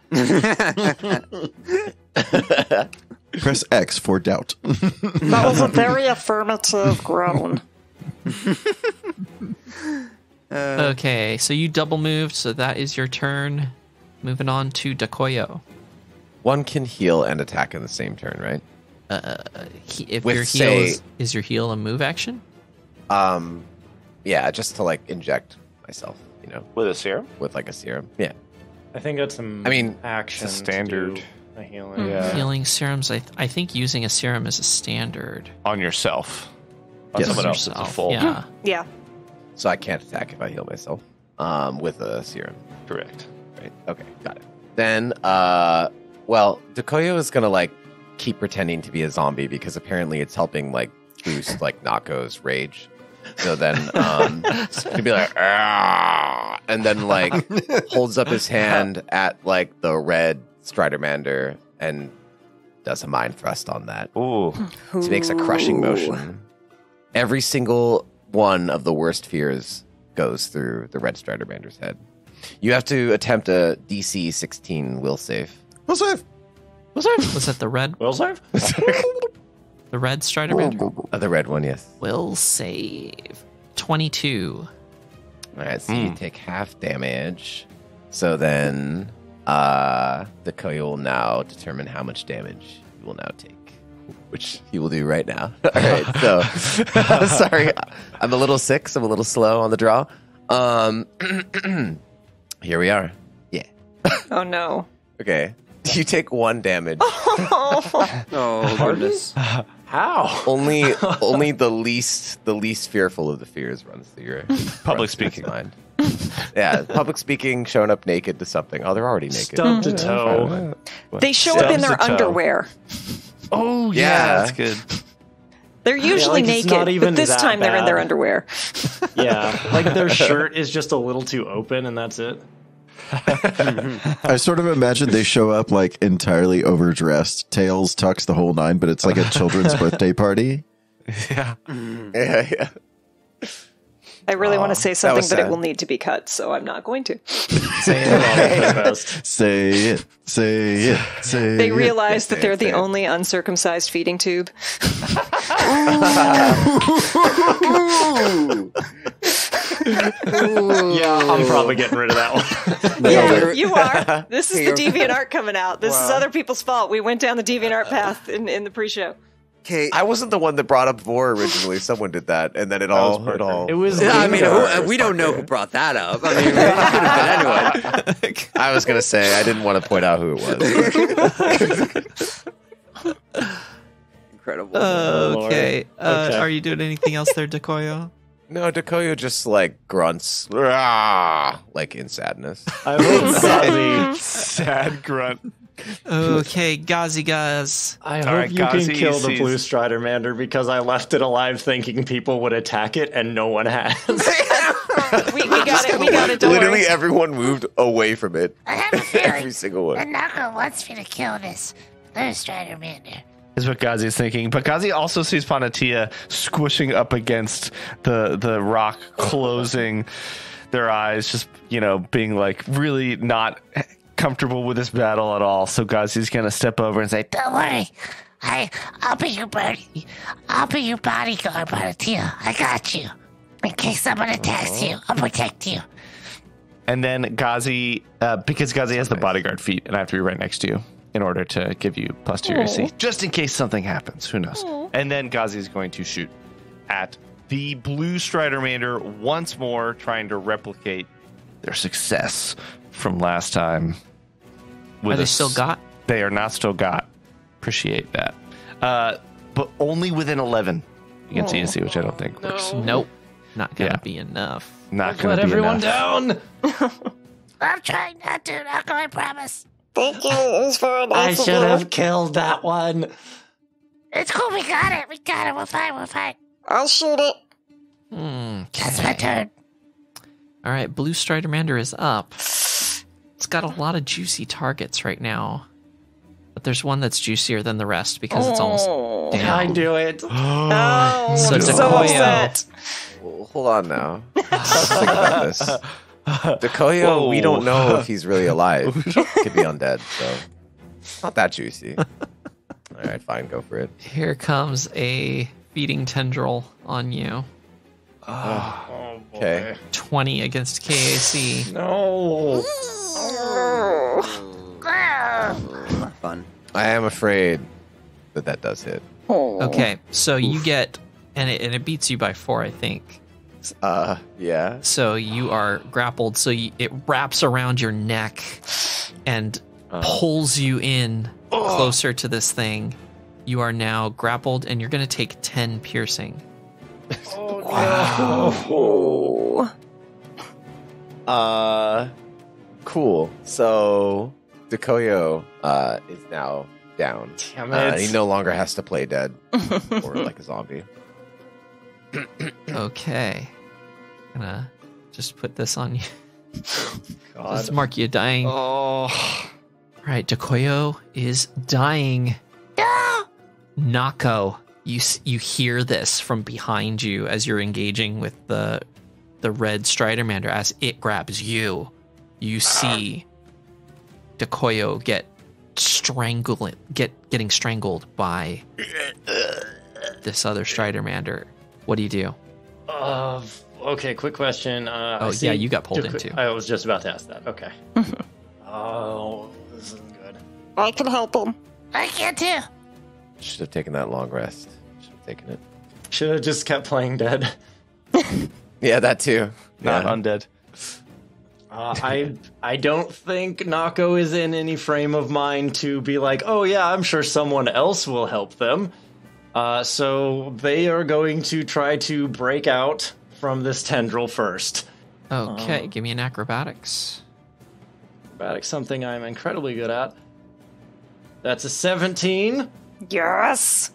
Press X for doubt. That was a very affirmative groan. Okay, so you double moved, so that is your turn. Moving on to Dekoyo. One can heal and attack in the same turn, right? If With, your heal say- is your heal a move action? Yeah, just to like inject myself, With a serum? with like a serum. Yeah. I think that's some action. it's a standard. To do a healing. Yeah. Healing serums, I think using a serum is a standard. On yourself. On Yes. someone else, it's a full. Yeah. Yeah. So I can't attack if I heal myself with a serum. Correct. Right. Okay, got it. Then, well, Dekoyo is gonna like keep pretending to be a zombie because apparently it's helping like boost like Nako's rage. So then, he'd be like, "Ah," and then like holds up his hand at like the red Stridermander and does a mind thrust on that. Ooh. He makes a crushing motion. Every single one of the worst fears goes through the red Stridermander's head. You have to attempt a DC 16 will save. Will save. Was it the red? Will save? The red Stridermander? The red one, yes. Will save. 22. All right, so you take half damage. So then, Dekoyo will now determine how much damage you will now take, which he will do right now. All right, so sorry, I'm a little sick, so I'm a little slow on the draw. Here we are. Yeah. Oh no. Okay. You take 1 damage. Oh goodness. How? Only the least fearful of the fears runs through your Public speaking. mind. Yeah, public speaking, showing up naked to something. Oh, they're already naked. Stub to toe. They show up in Stubs their the toe. underwear. Oh, Yeah. that's good. They're usually like, it's not naked, even but this that time they're in their bad. underwear. Yeah, like their shirt is just a little too open, and that's it. I sort of imagine they show up like entirely overdressed, tails, tucks, the whole nine, but it's like a children's birthday party. Yeah. Yeah. I really want to say something, was but it sad. will need to be cut, so I'm not going to. Saying it all the best. Say it, say it, say it. They realize that they're the only uncircumcised feeding tube. Yeah, I'm probably getting rid of that one. Yeah, you are. This is the DeviantArt coming out. This is other people's fault. We went down the DeviantArt path in the pre-show. Okay. I wasn't the one that brought up Vor originally. Someone did that, and then it all. It was. I mean, we don't know who brought that up. I mean, it could have been anyone. I was gonna say I didn't want to point out who it was. Incredible. Okay. Okay. Are you doing anything else there, Dekoyo? No, Dekoyo just like grunts, "Rah," like in sadness. I hope Gazi. Sad grunt. Okay, Gazi Gaz. I hope right, you can Gazi kill the sees- blue Stridermander because I left it alive thinking people would attack it, and no one has. We got it. We got it. Don't Literally worry. everyone moved away from it. I have a feeling Every single one. that Nako wants me to kill this blue Stridermander. Is what Gazi is thinking. But Gazi also sees Panatia squishing up against the rock, closing their eyes, just, being like really not comfortable with this battle at all. So Gazi's going to step over and say, Don't worry, I'll be your buddy. I'll be your bodyguard, Bonatia. I got you. In case someone attacks you, I'll protect you. and then Gazi, because Gazi has the bodyguard feat, and I have to be right next to you in order to give you plus to your AC, just in case something happens. Who knows? And then Gazi is going to shoot at the blue Stridermander once more, trying to replicate their success from last time. Are they still got? They are not still got. Appreciate that. But only within 11 against ESC, which I don't think works. Nope. Not going to Yeah. be enough. Not going Let to be everyone enough. down. I'm trying not to, Nako, I promise. Thank you. It was very I nice of should you. have killed that one. It's cool, we got it. We got it. We're fine. I'll shoot it. That's my turn. All right, blue Stridermander is up. It's got a lot of juicy targets right now. But there's one that's juicier than the rest because it's almost Can I down. do it? Oh, So I'm so Dekoyo. upset. Well, hold on now. Let's think about this. Dekoyo, Whoa. we don't know if he's really alive. Could be undead, so it's not that juicy. All right, fine, go for it. Here comes a feeding tendril on you. Oh, boy. Okay. 20 against KAC. No. Fun. I am afraid that does hit. Okay, so you get, and it beats you by 4, I think. Yeah. So you are grappled. So it wraps around your neck and pulls you in closer to this thing. You are now grappled, and you're going to take 10 piercing. Oh. Cool. So Dekoyo is now down. Damn it. He no longer has to play dead or like a zombie. Okay. Gonna just put this on you. God. Just mark you dying. Oh. Right, Dekoyo is dying. Nako, you hear this from behind you as you're engaging with the red Stridermander. As it grabs you, you see Dekoyo getting strangled by this other Stridermander. What do you do? Okay, quick question. Yeah, you got pulled into. I was just about to ask that. Okay. Oh, this isn't good. I can help him. I can't too. Should have taken that long rest. Should have taken it. Should have just kept playing dead. Yeah, that too. Not Yeah. undead. I don't think Nako is in any frame of mind to be like, oh yeah, I'm sure someone else will help them. So they are going to try to break out from this tendril first. Okay, give me an acrobatics. Acrobatics, something I'm incredibly good at. That's a 17. Yes.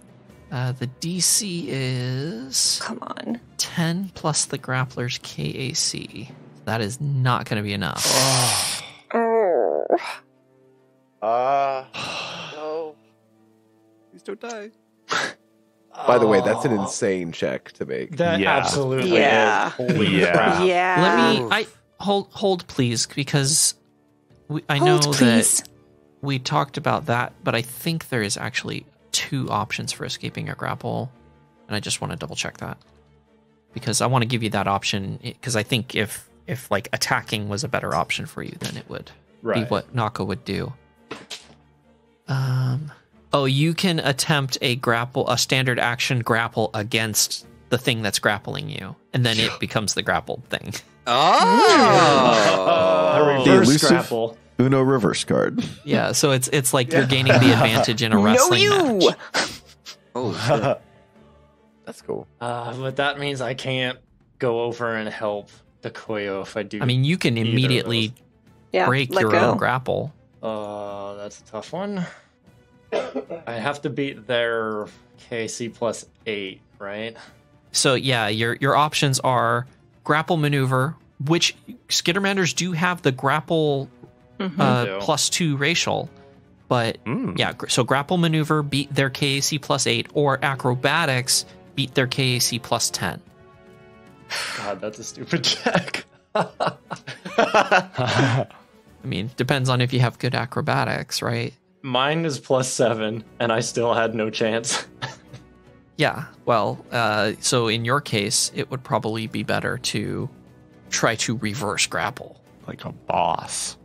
The DC is Come on. 10 plus the grappler's KAC. That is not going to be enough. Oh. No. Please don't die. By the way, that's an insane check to make. That Yeah. absolutely Yeah. is. Holy Yeah. crap. Yeah. Let me hold please, because I know Hold, please. that we talked about that, but I think there is actually 2 options for escaping a grapple, and I just want to double check that, because I want to give you that option, because I think if like attacking was a better option for you, then it would be Right. what Nako would do. You can attempt a standard action grapple against the thing that's grappling you, and then it becomes the grappled thing. A The reverse elusive grapple. Uno reverse card. Yeah, so it's like you're gaining the advantage in a wrestling match. Oh, shit. That's cool. But that means I can't go over and help Dekoyo if I do. I mean, you can either of immediately Yeah. break let your go. own grapple. That's a tough one. I have to beat their KC plus 8, right? So yeah, your options are grapple maneuver, which Skittermanders do have the grapple Do. +2 racial, but yeah, so grapple maneuver, beat their KAC +8, or acrobatics, beat their KAC +10. God, that's a stupid check. I mean, depends on if you have good acrobatics, right? Mine is +7, and I still had no chance. Yeah, well, so in your case, it would probably be better to try to reverse grapple. Like a boss.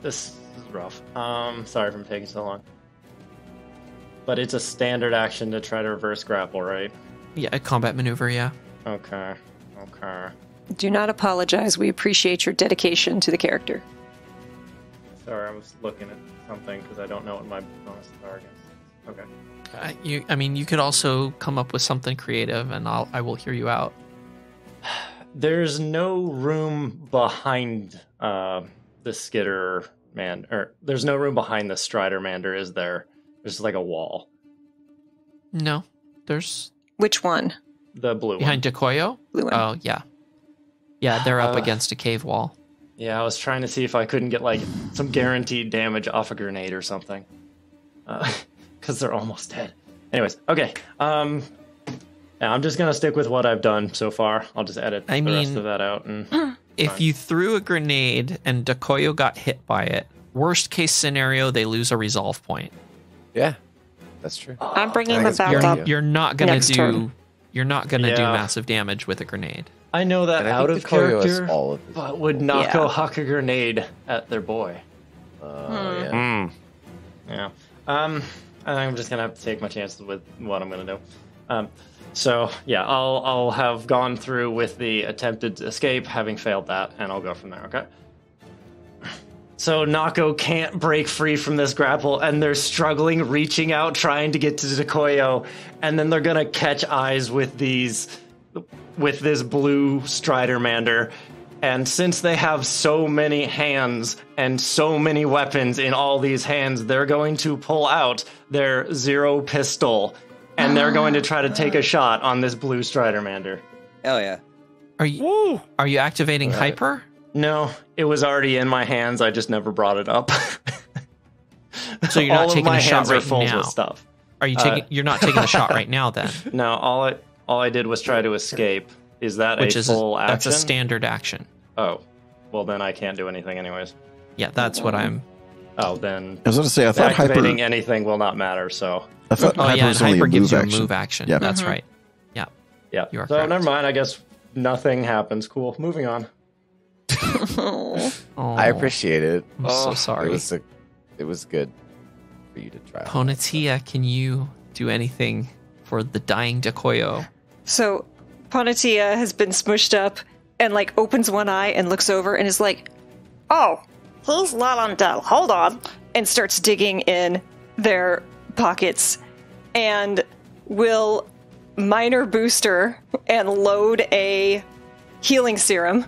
This is rough. Sorry for taking so long. But it's a standard action to try to reverse grapple, right? Yeah, a combat maneuver, yeah. Okay. Do not apologize. We appreciate your dedication to the character. Sorry, I was looking at something because I don't know what my bonuses are against. Okay. You could also come up with something creative, and I will hear you out. There's no room behind the Skittermander, or there's no room behind the Stridermander, is there? There's just like a wall. No, there's Which one? The blue behind one. Dekoyo. Blue one. Oh yeah, yeah, they're up against a cave wall. Yeah, I was trying to see if I couldn't get like some guaranteed damage off a grenade or something. Because they're almost dead. Anyways, okay. Yeah, I'm just gonna stick with what I've done so far. I'll just edit the rest of that out. And If you threw a grenade and Dekoyo got hit by it, worst case scenario, they lose a resolve point. Yeah, that's true. I'm bringing I them think back it's up. good. You're not gonna Next do. turn. You're not gonna do Yeah. massive damage with a grenade. I know that And I out think of Dekoyo has character, all of his- but would Nako huck a grenade at their boy? Yeah. Yeah. I think I'm just gonna have to take my chances with what I'm gonna do. So yeah, I'll have gone through with the attempted escape, having failed that, and I'll go from there. Okay. So Nako can't break free from this grapple, and they're struggling, reaching out, trying to get to Dekoyo, and then they're gonna catch eyes with this blue Stridermander. And since they have so many hands and so many weapons in all these hands, they're going to pull out their zero pistol, and they're going to try to take a shot on this blue Stridermander. Hell yeah. Are you activating hyper? No, it was already in my hands. I just never brought it up. So you're not all taking of my a shot hands are right full now. with stuff. Are you taking? You're not taking the shot right now, then. No, all I did was try to escape. Is that Which a is full action? That's a standard action. Oh, well then I can't do anything anyways. Yeah, that's what I'm. Oh, then I was going to say, I thought hyper. activating anything will not matter. So I thought Oh hyper yeah, was and only hyper a gives move you action. a move action. Yeah. That's right. Yeah. yeah. You are So correct. never mind. I guess nothing happens. Cool. Moving on. Oh, I appreciate it. I'm so sorry. It was good for you to try. Ponatia, can you do anything for the dying Dekoyo? So Ponatia has been smushed up and like opens one eye and looks over and is like, Oh, he's not undead. Hold on. and starts digging in their pockets and will minor booster and load a healing serum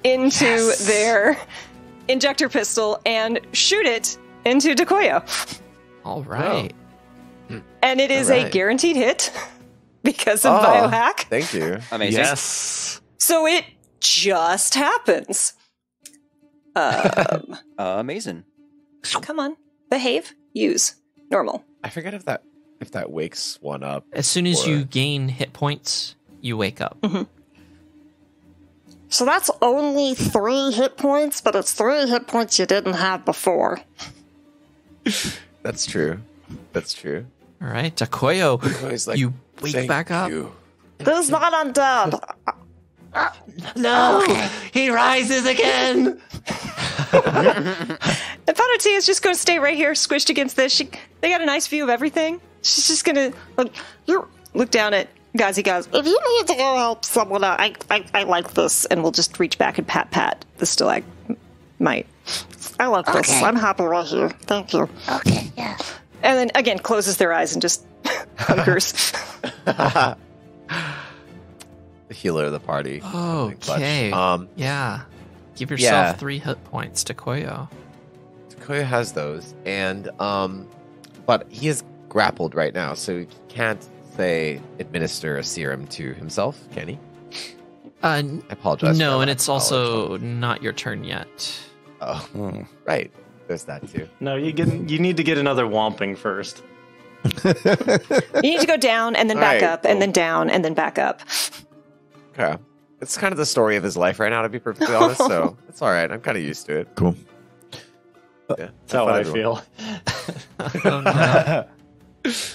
into their injector pistol and shoot it into Dekoyo. All right. And it is a Alright. guaranteed hit because of biohack. Thank you. Amazing. Yes. So it just happens. Amazing. Come on. Behave. Use. Normal. I forget if that wakes one up. As soon as or- you gain hit points, you wake up. So that's only 3 hit points, but it's 3 hit points you didn't have before. That's true. That's true. All right, Dekoyo, Always like, you wake "Thank back up. you." He's not undead. No, he rises again. And Ponatia is just going to stay right here, squished against this. They got a nice view of everything. She's just going to look down at Gazi Gaz. If you need to go help someone out, I like this. And we'll just reach back and pat the stalagmite. I like this. Okay. I'm happy right here. Thank you. Okay, yeah. And then again closes their eyes and just hunkers. The healer of the party. Okay. Clutch. Yeah. Give yourself Yeah. 3 hit points, Dekoyo. Koya has those, and but he is grappled right now, so he can't say administer a serum to himself, can he? I I apologize. No, for and that it's knowledge. also not your turn yet. Oh, right. There's that too. No, you need to get another Whomping first. You need to go down and then back Alright, up and cool. then down and then back up. Okay. It's kind of the story of his life right now, to be perfectly honest, so it's all right. I'm kind of used to it. Cool. Yeah. That's how I feel. Oh, no.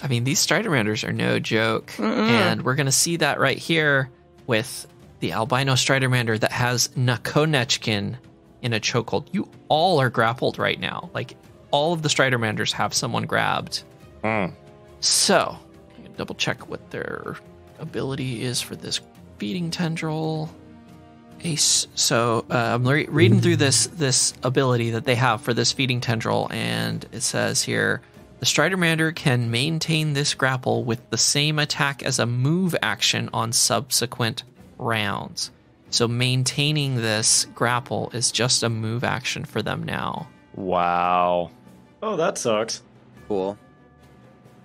I mean, these Stridermanders are no joke. And we're going to see that right here with the albino Stridermander that has Nakonechkin in a chokehold. You all are grappled right now. Like, all of the Stridermanders have someone grabbed. So, I'm gonna double check what their ability is for this feeding tendril. Ace. So I'm reading through this ability that they have for this feeding tendril, and it says here, the Stridermander can maintain this grapple with the same attack as a move action on subsequent rounds. So maintaining this grapple is just a move action for them now. Wow. Oh, that sucks. Cool.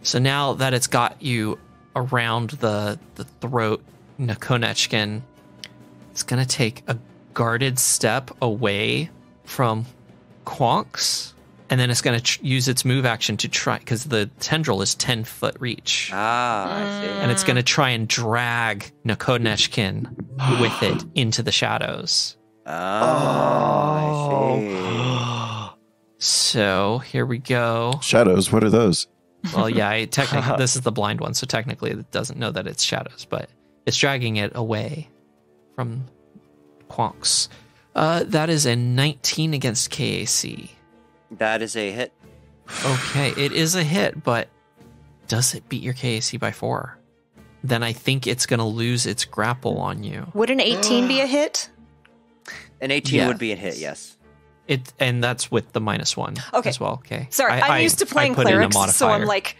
So now that it's got you around the throat, Nakonechkin, it's going to take a guarded step away from Quonks, and then it's going to use its move action to try, because the tendril is 10-foot reach. I see. And it's going to try and drag Nakonechkin with it into the shadows. I So here we go. Shadows, what are those? Well, yeah, technically, this is the blind one, so technically it doesn't know that it's shadows, but it's dragging it away from Quonks. That is a 19 against KAC. see. That is a hit. Okay, it is a hit, but does it beat your KAC by 4? then I think it's going to lose its grapple on you. Would an 18 be a hit? An 18 would be a hit, yes. And that's with the -1 as well. Okay. Sorry, I'm used to playing clerics, so I'm like,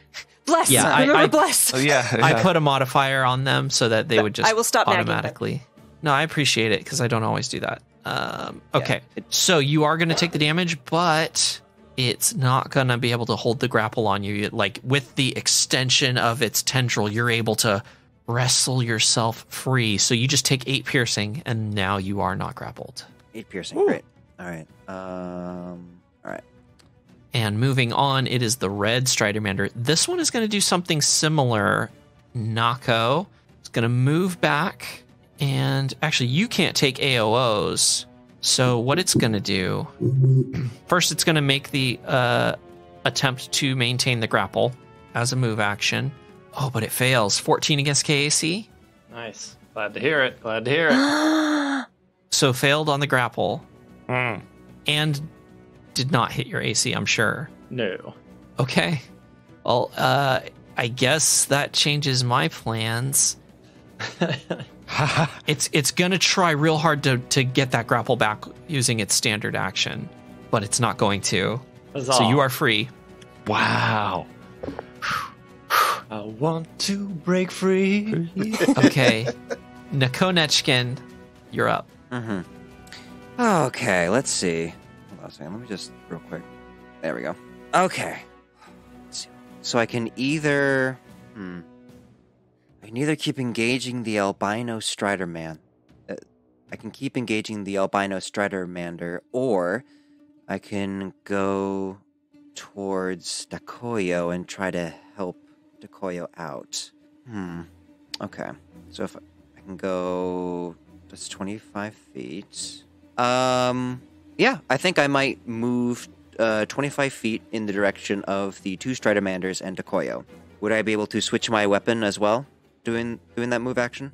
bless. Yeah, remember bless. Oh, yeah. I put a modifier on them so that they would just I will stop nagging, automatically. No, I appreciate it because I don't always do that. Okay, so you are going to take the damage, but it's not going to be able to hold the grapple on you. Like with the extension of its tendril, you're able to wrestle yourself free. So you just take 8 piercing, and now you are not grappled. 8 piercing, great. All right. All right. And moving on, it is the red Stridermander. This one is going to do something similar. Nako. It's going to move back. And actually, you can't take AOOs. So what it's going to do... First, it's going to make the attempt to maintain the grapple as a move action. Oh, but it fails. 14 against KAC. Nice. Glad to hear it. So failed on the grapple. And did not hit your AC, I'm sure. No. Okay. Well, I guess that changes my plans. It's gonna try real hard to get that grapple back using its standard action, but it's not going to. Huzzah. So you are free. Wow. I want to break free. Okay. Nakonechkin, you're up. Mm-hmm. Okay, let's see. Hold on a second. Let me just real quick. There we go. Okay. Let's see. So I can either keep engaging the albino Striderman. I can keep engaging the albino Stridermander, or I can go towards Dakoyo and try to help Dakoyo out. Okay. So if I can go, that's 25 feet. Yeah, I think I might move 25 feet in the direction of the 2 Stridermanders and Dakoyo. Would I be able to switch my weapon as well, doing that move action?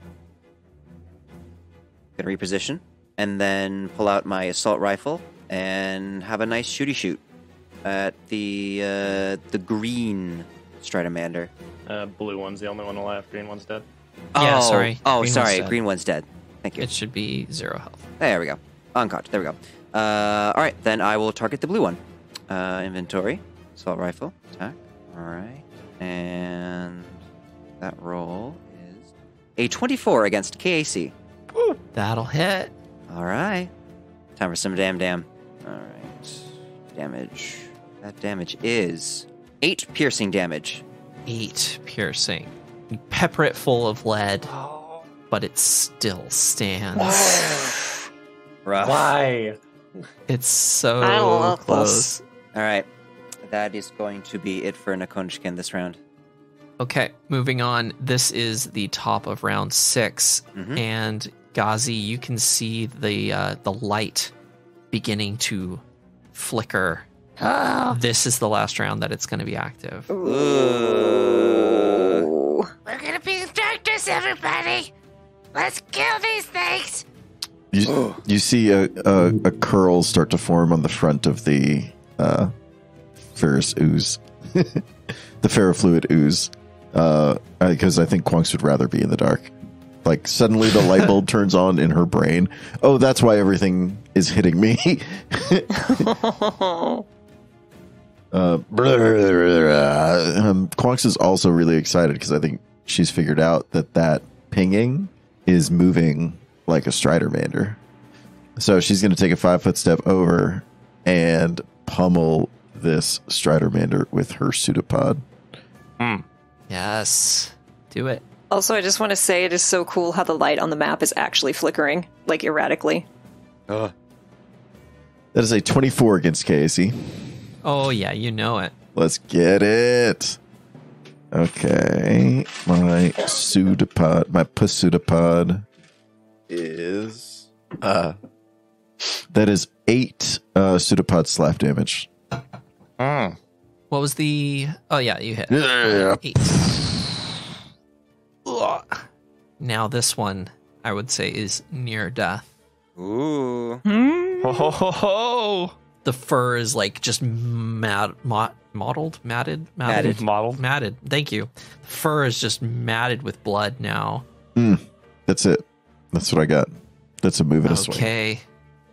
Gonna reposition, and then pull out my assault rifle and have a nice shooty shoot at the green Stridermander. Blue one's the only one alive. Green one's dead. Yeah, sorry. Oh, Green sorry. one's dead. Green one's dead. Thank you. It should be 0 health. There we go. Uncaught. There we go. All right, then I will target the blue one. Inventory, assault rifle, attack. All right, and that roll is a 24 against KAC. Woo. That'll hit. All right, time for some damn. All right, damage. That damage is 8 piercing damage. 8 piercing. You pepper it full of lead, but it still stands. Rough. Why? It's so I love close. this. All right, that is going to be it for Nakonchkin this round. Okay, moving on. This is the top of round 6, and Ghazi, you can see the light beginning to flicker. This is the last round that it's going to be active. Ooh. We're gonna be the darkness, everybody. Let's kill these things. You see a curl start to form on the front of the ferrous ooze, the ferrofluid ooze, because I think Quonks would rather be in the dark. Like suddenly the light bulb turns on in her brain. Oh, that's why everything is hitting me. Quonks is also really excited because I think she's figured out that pinging is moving like a Stridermander. So she's going to take a 5-foot step over and pummel this Stridermander with her pseudopod. Yes. Do it. Also, I just want to say it is so cool how the light on the map is actually flickering, like erratically. That is a 24 against KAC. Oh, yeah, you know it. Let's get it. Okay. My pseudopod, my pseudopod is that is 8 pseudopod slap damage. What was the... Oh, yeah, you hit. 8. Ugh. Now this one, I would say, is near death. Ooh. Ho ho ho ho! the fur is like just matted. Thank you. The fur is just matted with blood now. That's it. That's what I got. That's a move and a swing. Okay,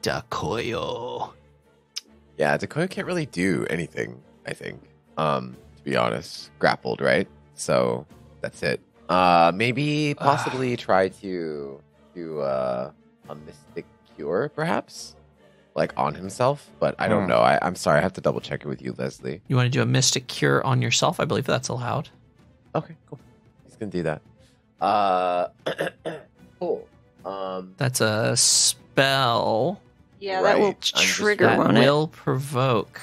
Dakoyo. Yeah, Dakoyo can't really do anything, I think. To be honest. Grappled, right? So that's it. Maybe possibly try to do a mystic cure, perhaps? Like on himself, but I don't know. I'm sorry, I have to double check it with you, Leslie. You want to do a mystic cure on yourself? I believe that's allowed. Okay, cool. He's gonna do that. Cool. That's a spell. Yeah, that will trigger, That won't it? will provoke.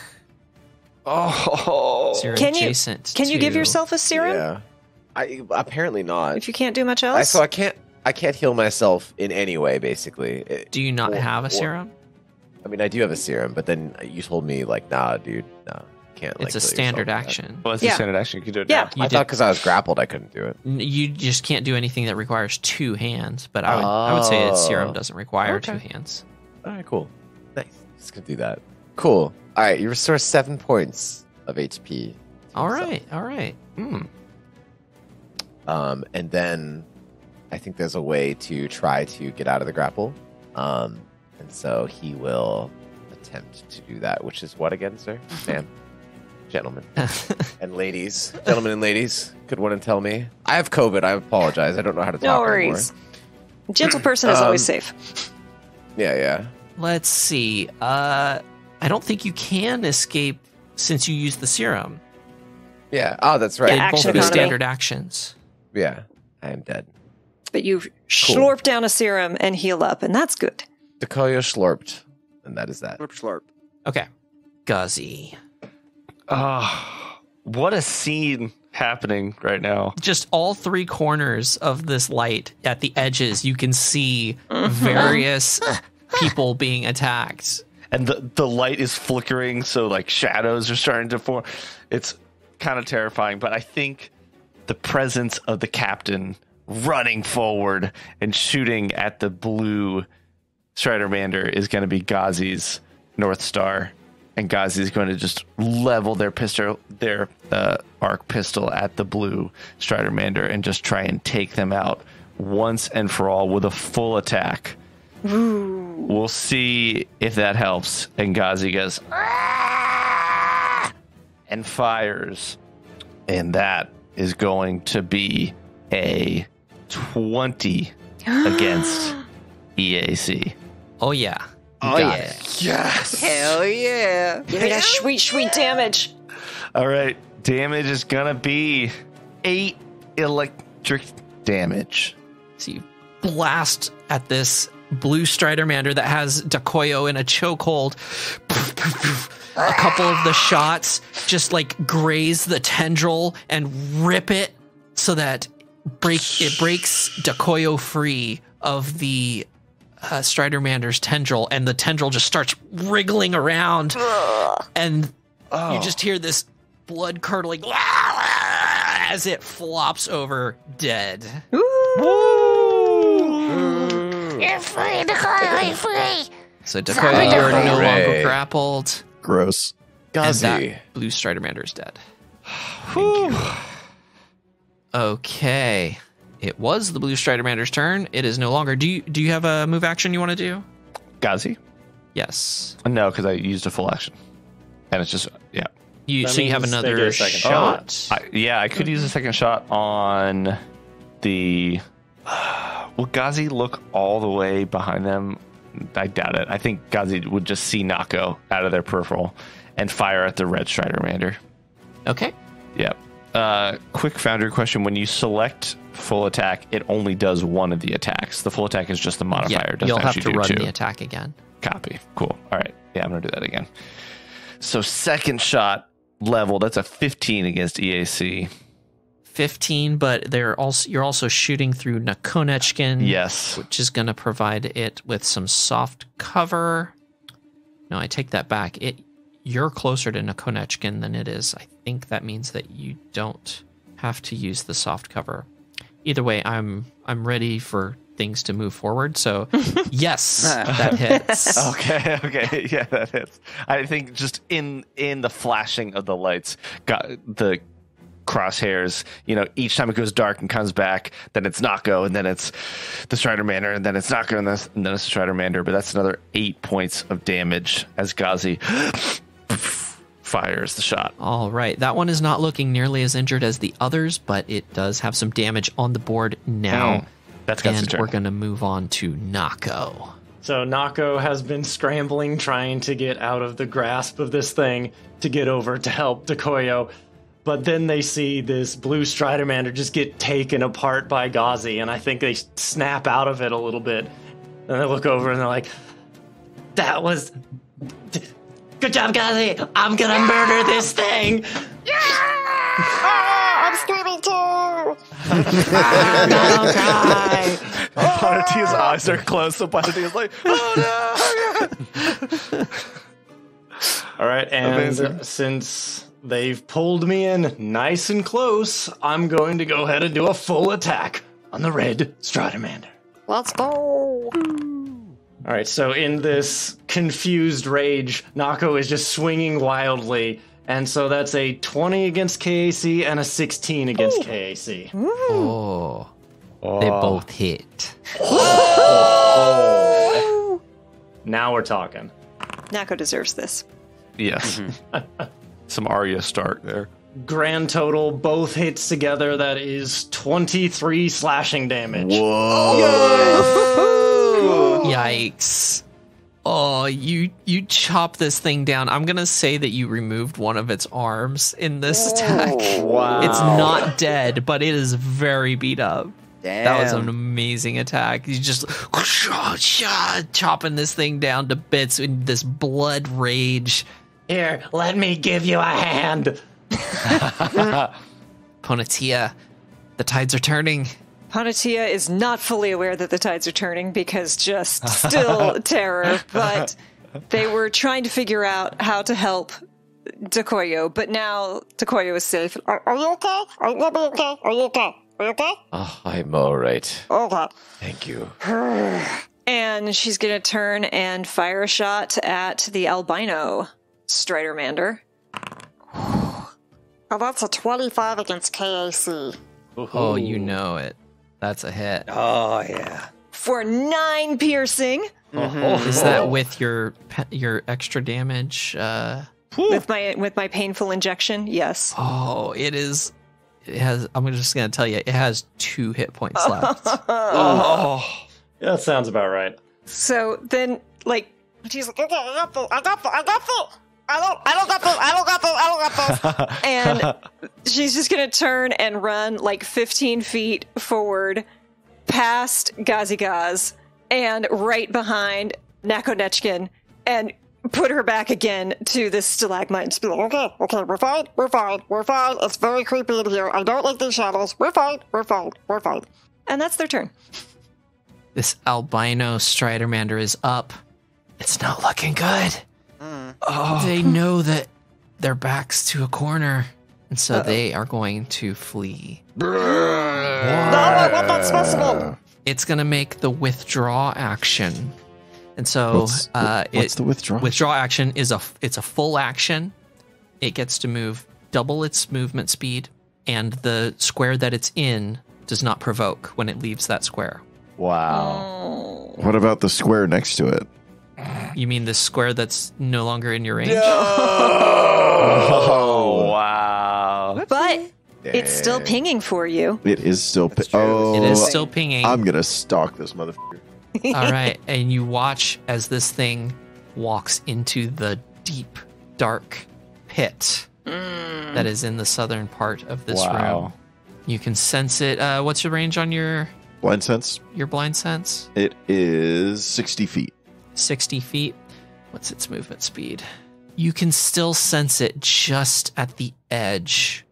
Oh, So you're Can adjacent you give to- yourself a serum Yeah. Apparently not. if you can't do much else? So I can't heal myself in any way, basically. Do you not have a serum? I mean, I do have a serum, but then you told me, like, nah, dude, nah, can't. Like, It's a kill standard yourself with that. action. well, it's Yeah. a standard action. You can do it Yeah. now. I thought because I was grappled, I couldn't do it. You just can't do anything that requires two hands. But I would say a serum doesn't require two Okay. hands. All right, cool. Nice. Just gonna do that. Cool. All right, you restore 7 points of HP. to All yourself. right. All right. And then I think there's a way to try to get out of the grapple. And so he will attempt to do that, which is what again, sir? Ma'am? Gentlemen and ladies. Gentlemen and ladies, could one tell me? I have COVID. I apologize. I don't know how to talk no anymore. worries. A gentle person is always safe. Yeah. Let's see. I don't think you can escape since you used the serum. Yeah. Oh, that's right. It'd Yeah, both action be economy. standard actions. Yeah. I am dead. But you slurp down a serum and heal up, and that's good. Dakoyo slurped. And that is that. Slurp, slurp. Okay. Guzzy. What a scene happening right now. Just all three corners of this light at the edges, you can see various people being attacked. And the light is flickering, so like shadows are starting to form. It's kind of terrifying, but I think the presence of the captain running forward and shooting at the blue Stridermander is going to be Ghazi's North Star. And Ghazi's going to just level their arc pistol at the blue Stridermander and just try and take them out once and for all with a full attack. Ooh. We'll see if that helps. And Ghazi goes, "Ah!" and fires. And that is going to be a 20 against EAC. Oh, yeah. Oh, Got yeah. it. Yes. Hell yeah. Give me that sweet damage. All right. Damage is going to be 8 electric damage. So you blast at this blue Stridermander that has Dakoyo in a chokehold. A couple of the shots just like graze the tendril and rip it so that it breaks Dakoyo free of the Stridermander's tendril, and the tendril just starts wriggling around, and you just hear this blood curdling as it flops over dead. You're free, Nicole, you're free. So Dakoyo, you're no longer Hooray. grappled, Gross. and Ghazi. that blue Stridermander is dead. Okay. It was the blue Stridermander's turn. It is no longer. Do you have a move action you want to do? Ghazi? Yes. No, because I used a full action. And it's just, yeah. That You have means they another get a second shot. I could use a second shot on the... Will Ghazi look all the way behind them? I doubt it. I think Ghazi would just see Nako out of their peripheral and fire at the red Stridermander. Okay. Yep. Quick Foundry question. When you select full attack, it only does one of the attacks. The full attack is just the modifier. Yeah, It doesn't you'll have actually to do run two. the attack again. Copy. Cool. All right. Yeah, I'm going to do that again. So second shot level, that's a 15 against EAC. 15, but you're also shooting through Nakonechkin. Yes. Which is going to provide it with some soft cover. No, I take that back. You're closer to Nakonechkin than it is. I think that means that you don't have to use the soft cover. Either way, I'm ready for things to move forward. So, yes, that hits. Okay, yeah, that hits. I think just in the flashing of the lights, got the crosshairs. Each time it goes dark and comes back, then it's Nako, and then it's the Stridermander, and then it's Nako, and then it's the Stridermander. But that's another 8 points of damage as Gazi fires the shot. All right, that one is not looking nearly as injured as the others, but it does have some damage on the board now. That's Gazi's and turn. we're going to move on to Nako. So Nako has been scrambling, trying to get out of the grasp of this thing to get over to help Dekoyo. But then they see this blue Stridermander just get taken apart by Gazi, and I think they snap out of it a little bit. And they look over and they're like, That was... Good job, Gazi. I'm gonna murder this thing. I'm screaming too! Don't cry. Panatia's eyes are closed, so Panatia's like, oh no! all right, and Amazing. since they've pulled me in nice and close, I'm going to go ahead and do a full attack on the red Stridermander. Let's go! All right, so in this confused rage, Nako is just swinging wildly, and so that's a 20 against KAC and a 16 against KAC. Oh, they both hit. Now we're talking. Nako deserves this. Yes. Some Arya Stark there. Grand total, both hits together, that is 23 slashing damage. Yikes. Oh, you chop this thing down. I'm going to say that you removed one of its arms in this attack. Wow. It's not dead, but it is very beat up. Damn. That was an amazing attack. You just chopping this thing down to bits in this blood rage. Here, let me give you a hand. Ponatia, the tides are turning. Panatia is not fully aware that the tides are turning because just still terror, but they were trying to figure out how to help Dekoyo, but now Dekoyo is safe. Are you okay? Are you okay? Are you okay? Are you okay? Oh, I'm all right. Okay. Thank you. And she's going to turn and fire a shot at the albino Stridermander. Oh, that's a 25 against KAC. Oh, you know it. That's a hit. Oh, yeah. For 9 piercing. Is that with your extra damage? With my painful injection, yes. Oh, it is. It has. I'm just gonna tell you, it has 2 hit points left. Yeah, that sounds about right. So then, like, She's like, okay, I got this. I don't got this. and she's just gonna turn and run like 15 feet forward, past Gazigaz, and right behind Nakonechkin, and put her back again to this stalagmite. Just be like, Okay, we're fine. It's very creepy in here. I don't like these shadows. We're fine. and that's their turn. This albino Stridermander is up. It's not looking good. They know that their back's to a corner, and so they are going to flee. No, I want that specimen. It's going to make the withdraw action. And so What's the withdraw? Withdraw action is it's a full action. It gets to move double its movement speed, and the square that it's in does not provoke when it leaves that square. Wow. What about the square next to it? You mean the square that's no longer in your range? Oh, wow. But it's still pinging for you. It is still. That's true. Oh, It is still pinging. I'm gonna stalk this motherfucker. All right, and you watch as this thing walks into the deep, dark pit that is in the southern part of this room. You can sense it. What's your range on your Blind sense. blind sense? It is 60 feet. 60 feet. What's its movement speed? You can still sense it just at the edge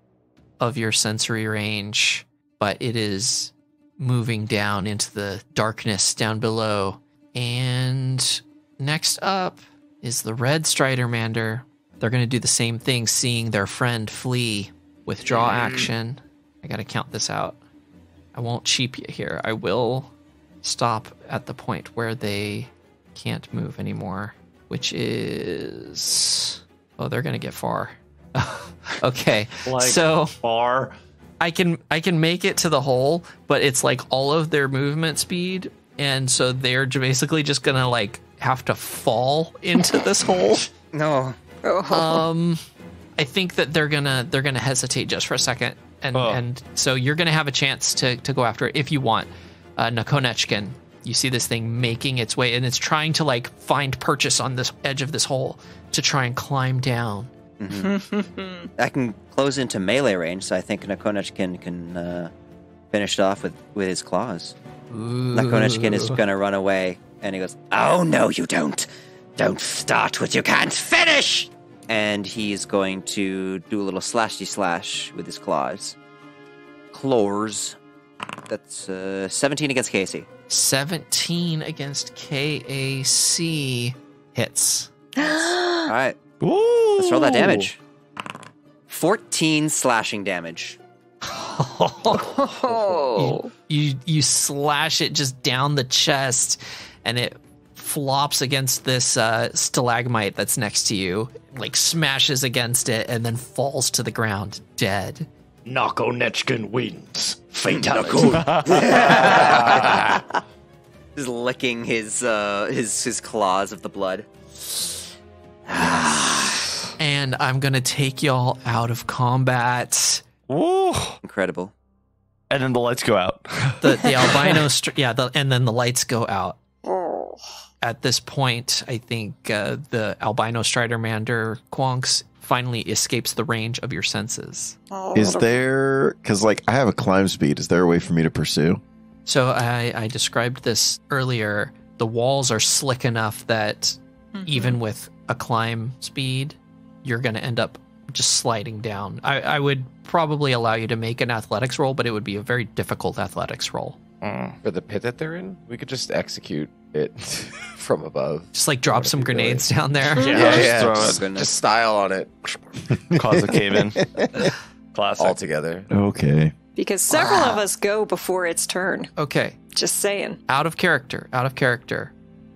of your sensory range, but it is moving down into the darkness down below. And next up is the red Stridermander. They're going to do the same thing, seeing their friend flee. Withdraw action. I got to count this out. I won't cheap you here. I will stop at the point where they can't move anymore, which is... Oh, they're going to get far. Okay, so far. I can make it to the hole, but it's like all of their movement speed, and so they're basically just going to like have to fall into this hole. No. I think that they're gonna hesitate just for a second, and so you're gonna have a chance to go after it if you want. Nakonechkin, you see this thing making its way, and it's trying to like find purchase on this edge of this hole to try and climb down. Mm-hmm. I can close into melee range, so I think Nakonechkin can finish it off with his claws. Nakonechkin is gonna run away, and he goes, "Oh no, you don't! Don't start what you can't finish!" And he's going to do a little slashy slash with his claws. Claws. That's 17 against KAC. 17 against KAC hits. All right. Let's roll that damage. 14 slashing damage. You slash it just down the chest, and it flops against this stalagmite that's next to you, like smashes against it, and then falls to the ground dead. Nakonechkin wins. Fatality. Just licking his claws of the blood. And I'm gonna take y'all out of combat. Ooh. Incredible. And then the lights go out. The albino, and then the lights go out. At this point, I think the albino Stridermander Quonks finally escapes the range of your senses. Is there, because like I have a climb speed, is there a way for me to pursue? So I described this earlier. The walls are slick enough that even with a climb speed, you're going to end up just sliding down. I would probably allow you to make an athletics roll, but it would be a very difficult athletics roll. For the pit that they're in, we could just execute it from above. Just like drop some grenades down there. Just style on it. Cause a cave in. Classic. All together. Okay. Because several of us go before its turn. Okay. Just saying. Out of character.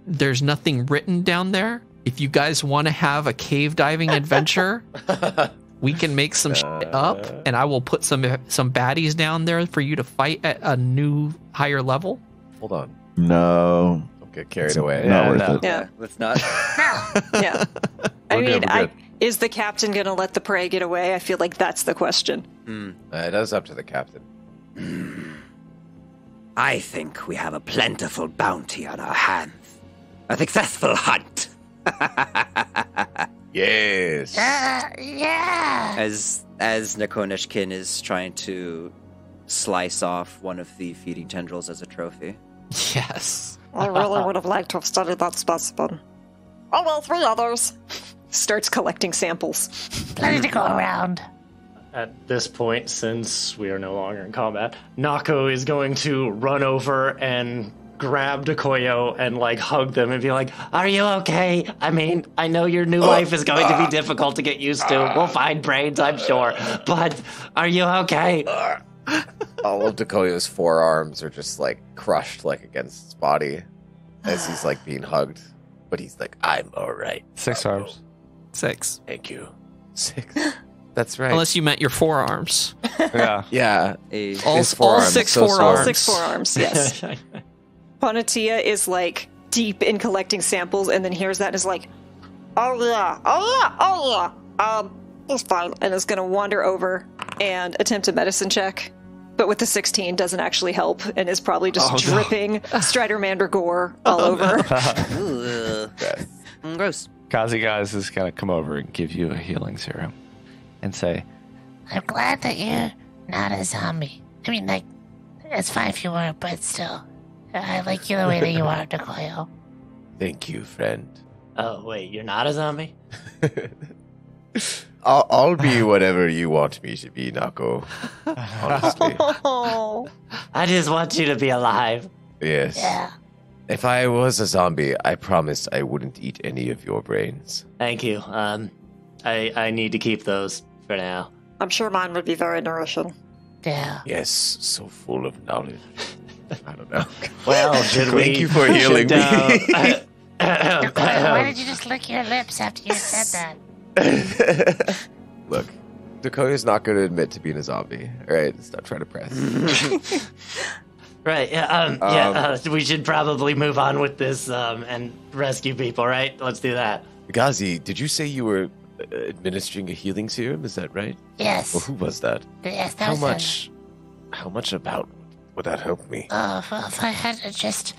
There's nothing written down there. If you guys want to have a cave diving adventure, we can make some shit up, and I will put some baddies down there for you to fight at a new higher level. Hold on. No. Don't get carried away. Not worth it. Yeah. Let's not. Yeah. I mean, is the captain going to let the prey get away? I feel like that's the question. It is up to the captain. I think we have a plentiful bounty on our hands. A successful hunt. Yes. Yeah. As Nakonechkin is trying to slice off one of the feeding tendrils as a trophy. Yes. I really would have liked to have studied that specimen. Oh well, 3 others. Starts collecting samples. Plenty to go around. At this point, since we are no longer in combat, Nako is going to run over and grab Dekoyo and like hug them and be like, Are you okay? I mean, I know your new life is going to be difficult to get used to. We'll find brains, I'm sure. But are you okay? All of Dekoyo's forearms are just like crushed like against his body as he's like being hugged. But he's like, I'm all right. 6 arms. 6. Thank you. 6. That's right. Unless you meant your forearms. Yeah. Yeah. All 6 forearms. All 6 forearms, yes. Ponatia is like deep in collecting samples and then hears that and is like, Oh yeah. It's fine. and is going to wander over and attempt a medicine check. But with the 16 doesn't actually help and is probably just dripping Stridermander gore all over. Gross. Kazi guys is gonna come over and give you a healing serum and say, I'm glad that you're not a zombie. I mean, like, it's fine if you were, but still. I like you the way that you are, Dekoyo. Thank you, friend. Oh, wait, you're not a zombie? I'll be whatever you want me to be, Nako. Honestly. I just want you to be alive. Yes. Yeah. If I was a zombie, I promised I wouldn't eat any of your brains. Thank you. I need to keep those for now. I'm sure mine would be very nourishing. Yeah. Yes, so full of knowledge. I don't know. Well, should we? Thank you for healing me. Why did you just lick your lips after you said that? Look, Dakota's not going to admit to being a zombie. All right, let's not try to press. Right. We should probably move on with this and rescue people. Right. Let's do that. Gazi, did you say you were administering a healing serum? Is that right? Yes. Well, who was that? Yes, that How was much? How much about would that help me? Oh, well, if I had to just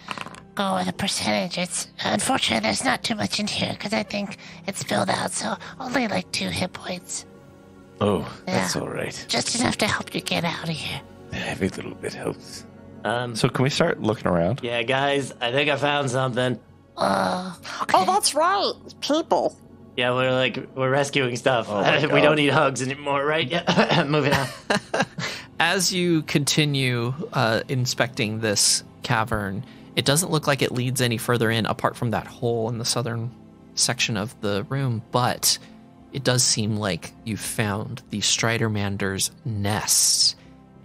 go with a percentage, it's unfortunately there's not too much in here because I think it's filled out, so only like 2 hit points. Oh, Yeah. that's all right. Just enough to help you get out of here. Every little bit helps. So can we start looking around? Yeah, guys, I think I found something. Oh, that's right. People. Yeah, we're rescuing stuff. my We God. don't need hugs anymore, right? Yeah. Moving on. As you continue inspecting this cavern, it doesn't look like it leads any further in apart from that hole in the southern section of the room, but it does seem like you found the Stridermander's nest.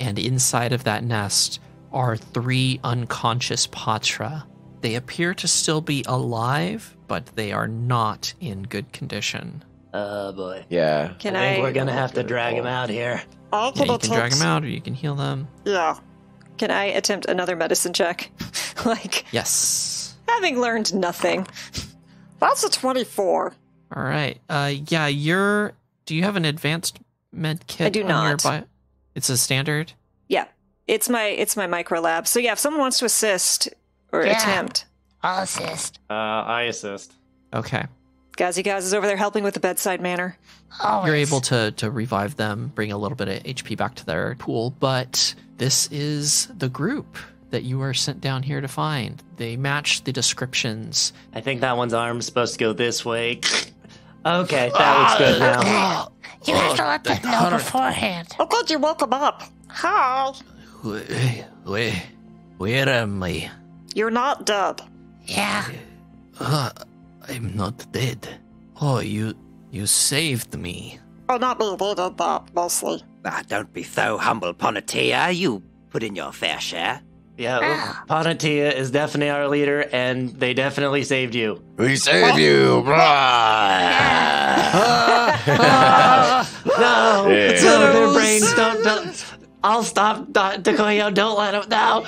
And inside of that nest are 3 unconscious Patra. They appear to still be alive, but they are not in good condition. Oh, boy. Yeah. I think we're going to have to drag him out here. I Yeah, can you can drag attempt. them out or you can heal them. Yeah. Can I attempt another medicine check? Like, Yes. having learned nothing. That's a 24. All right. Yeah, do you have an advanced med kit? I do on not. It's a standard? Yeah, it's my micro lab. So yeah, if someone wants to assist or Yeah. attempt, I'll assist. I assist. Okay. Gazi Gaz is over there helping with the bedside manner. Always. You're able to revive them, bring a little bit of HP back to their pool, but this is the group that you were sent down here to find. They match the descriptions. I think that one's arm's supposed to go this way. Okay, that looks good now. You have to let them know beforehand. I'm glad you woke him up. Hi. Where am I? You're not dead. Yeah. I'm not dead. Oh, you saved me. Oh, not me. They did that, mostly. Don't be so humble, Ponatia. You put in your fair share. Yeah, Panatia is definitely our leader, and they definitely saved you. We save you! No, their brains don't. I'll stop, Decoyo. Don't let them. No.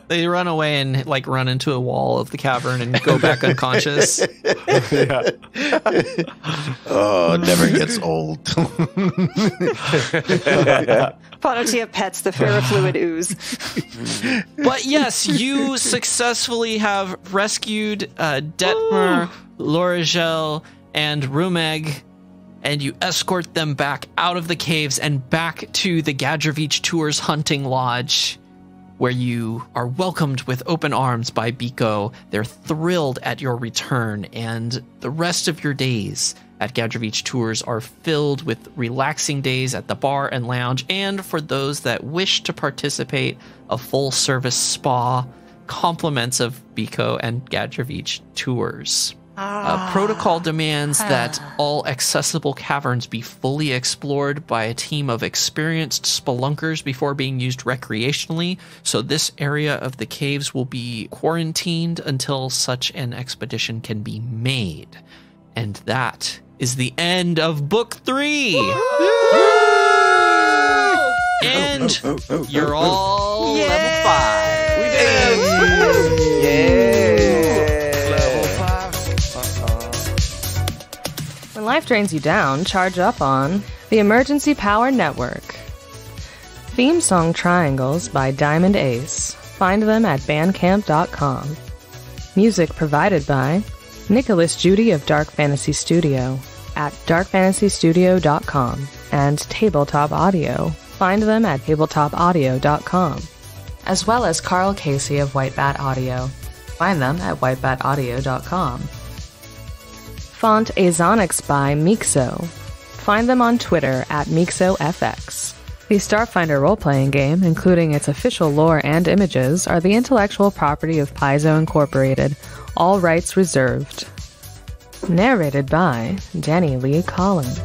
They run away and run into a wall of the cavern and go back unconscious. Oh, it never gets old. Ponatia pets the ferrofluid ooze. But yes, you successfully have rescued Detmer, Loragel, and Rumeg, and you escort them back out of the caves and back to the Gadravich Tours hunting lodge, where you are welcomed with open arms by Biko. They're thrilled at your return, and the rest of your days at Gadravich Tours are filled with relaxing days at the bar and lounge, and for those that wish to participate, a full-service spa, compliments of Biko and Gadravich Tours. Protocol demands that all accessible caverns be fully explored by a team of experienced spelunkers before being used recreationally, so this area of the caves will be quarantined until such an expedition can be made. And that is the end of Book 3! And you're all level 5. We did it! When life drains you down, charge up on the Emergency Power Network. Theme song Triangles by Diamond Ace. Find them at bandcamp.com. Music provided by Nicholas Judy of Dark Fantasy Studio at darkfantasystudio.com and Tabletop Audio. Find them at tabletopaudio.com. As well as Carl Casey of White Bat Audio. Find them at whitebataudio.com. Font Azonix by Mixo. Find them on Twitter at MixoFX. The Starfinder role-playing game, including its official lore and images, are the intellectual property of Paizo Incorporated. All rights reserved. Narrated by Danny Lee Collins.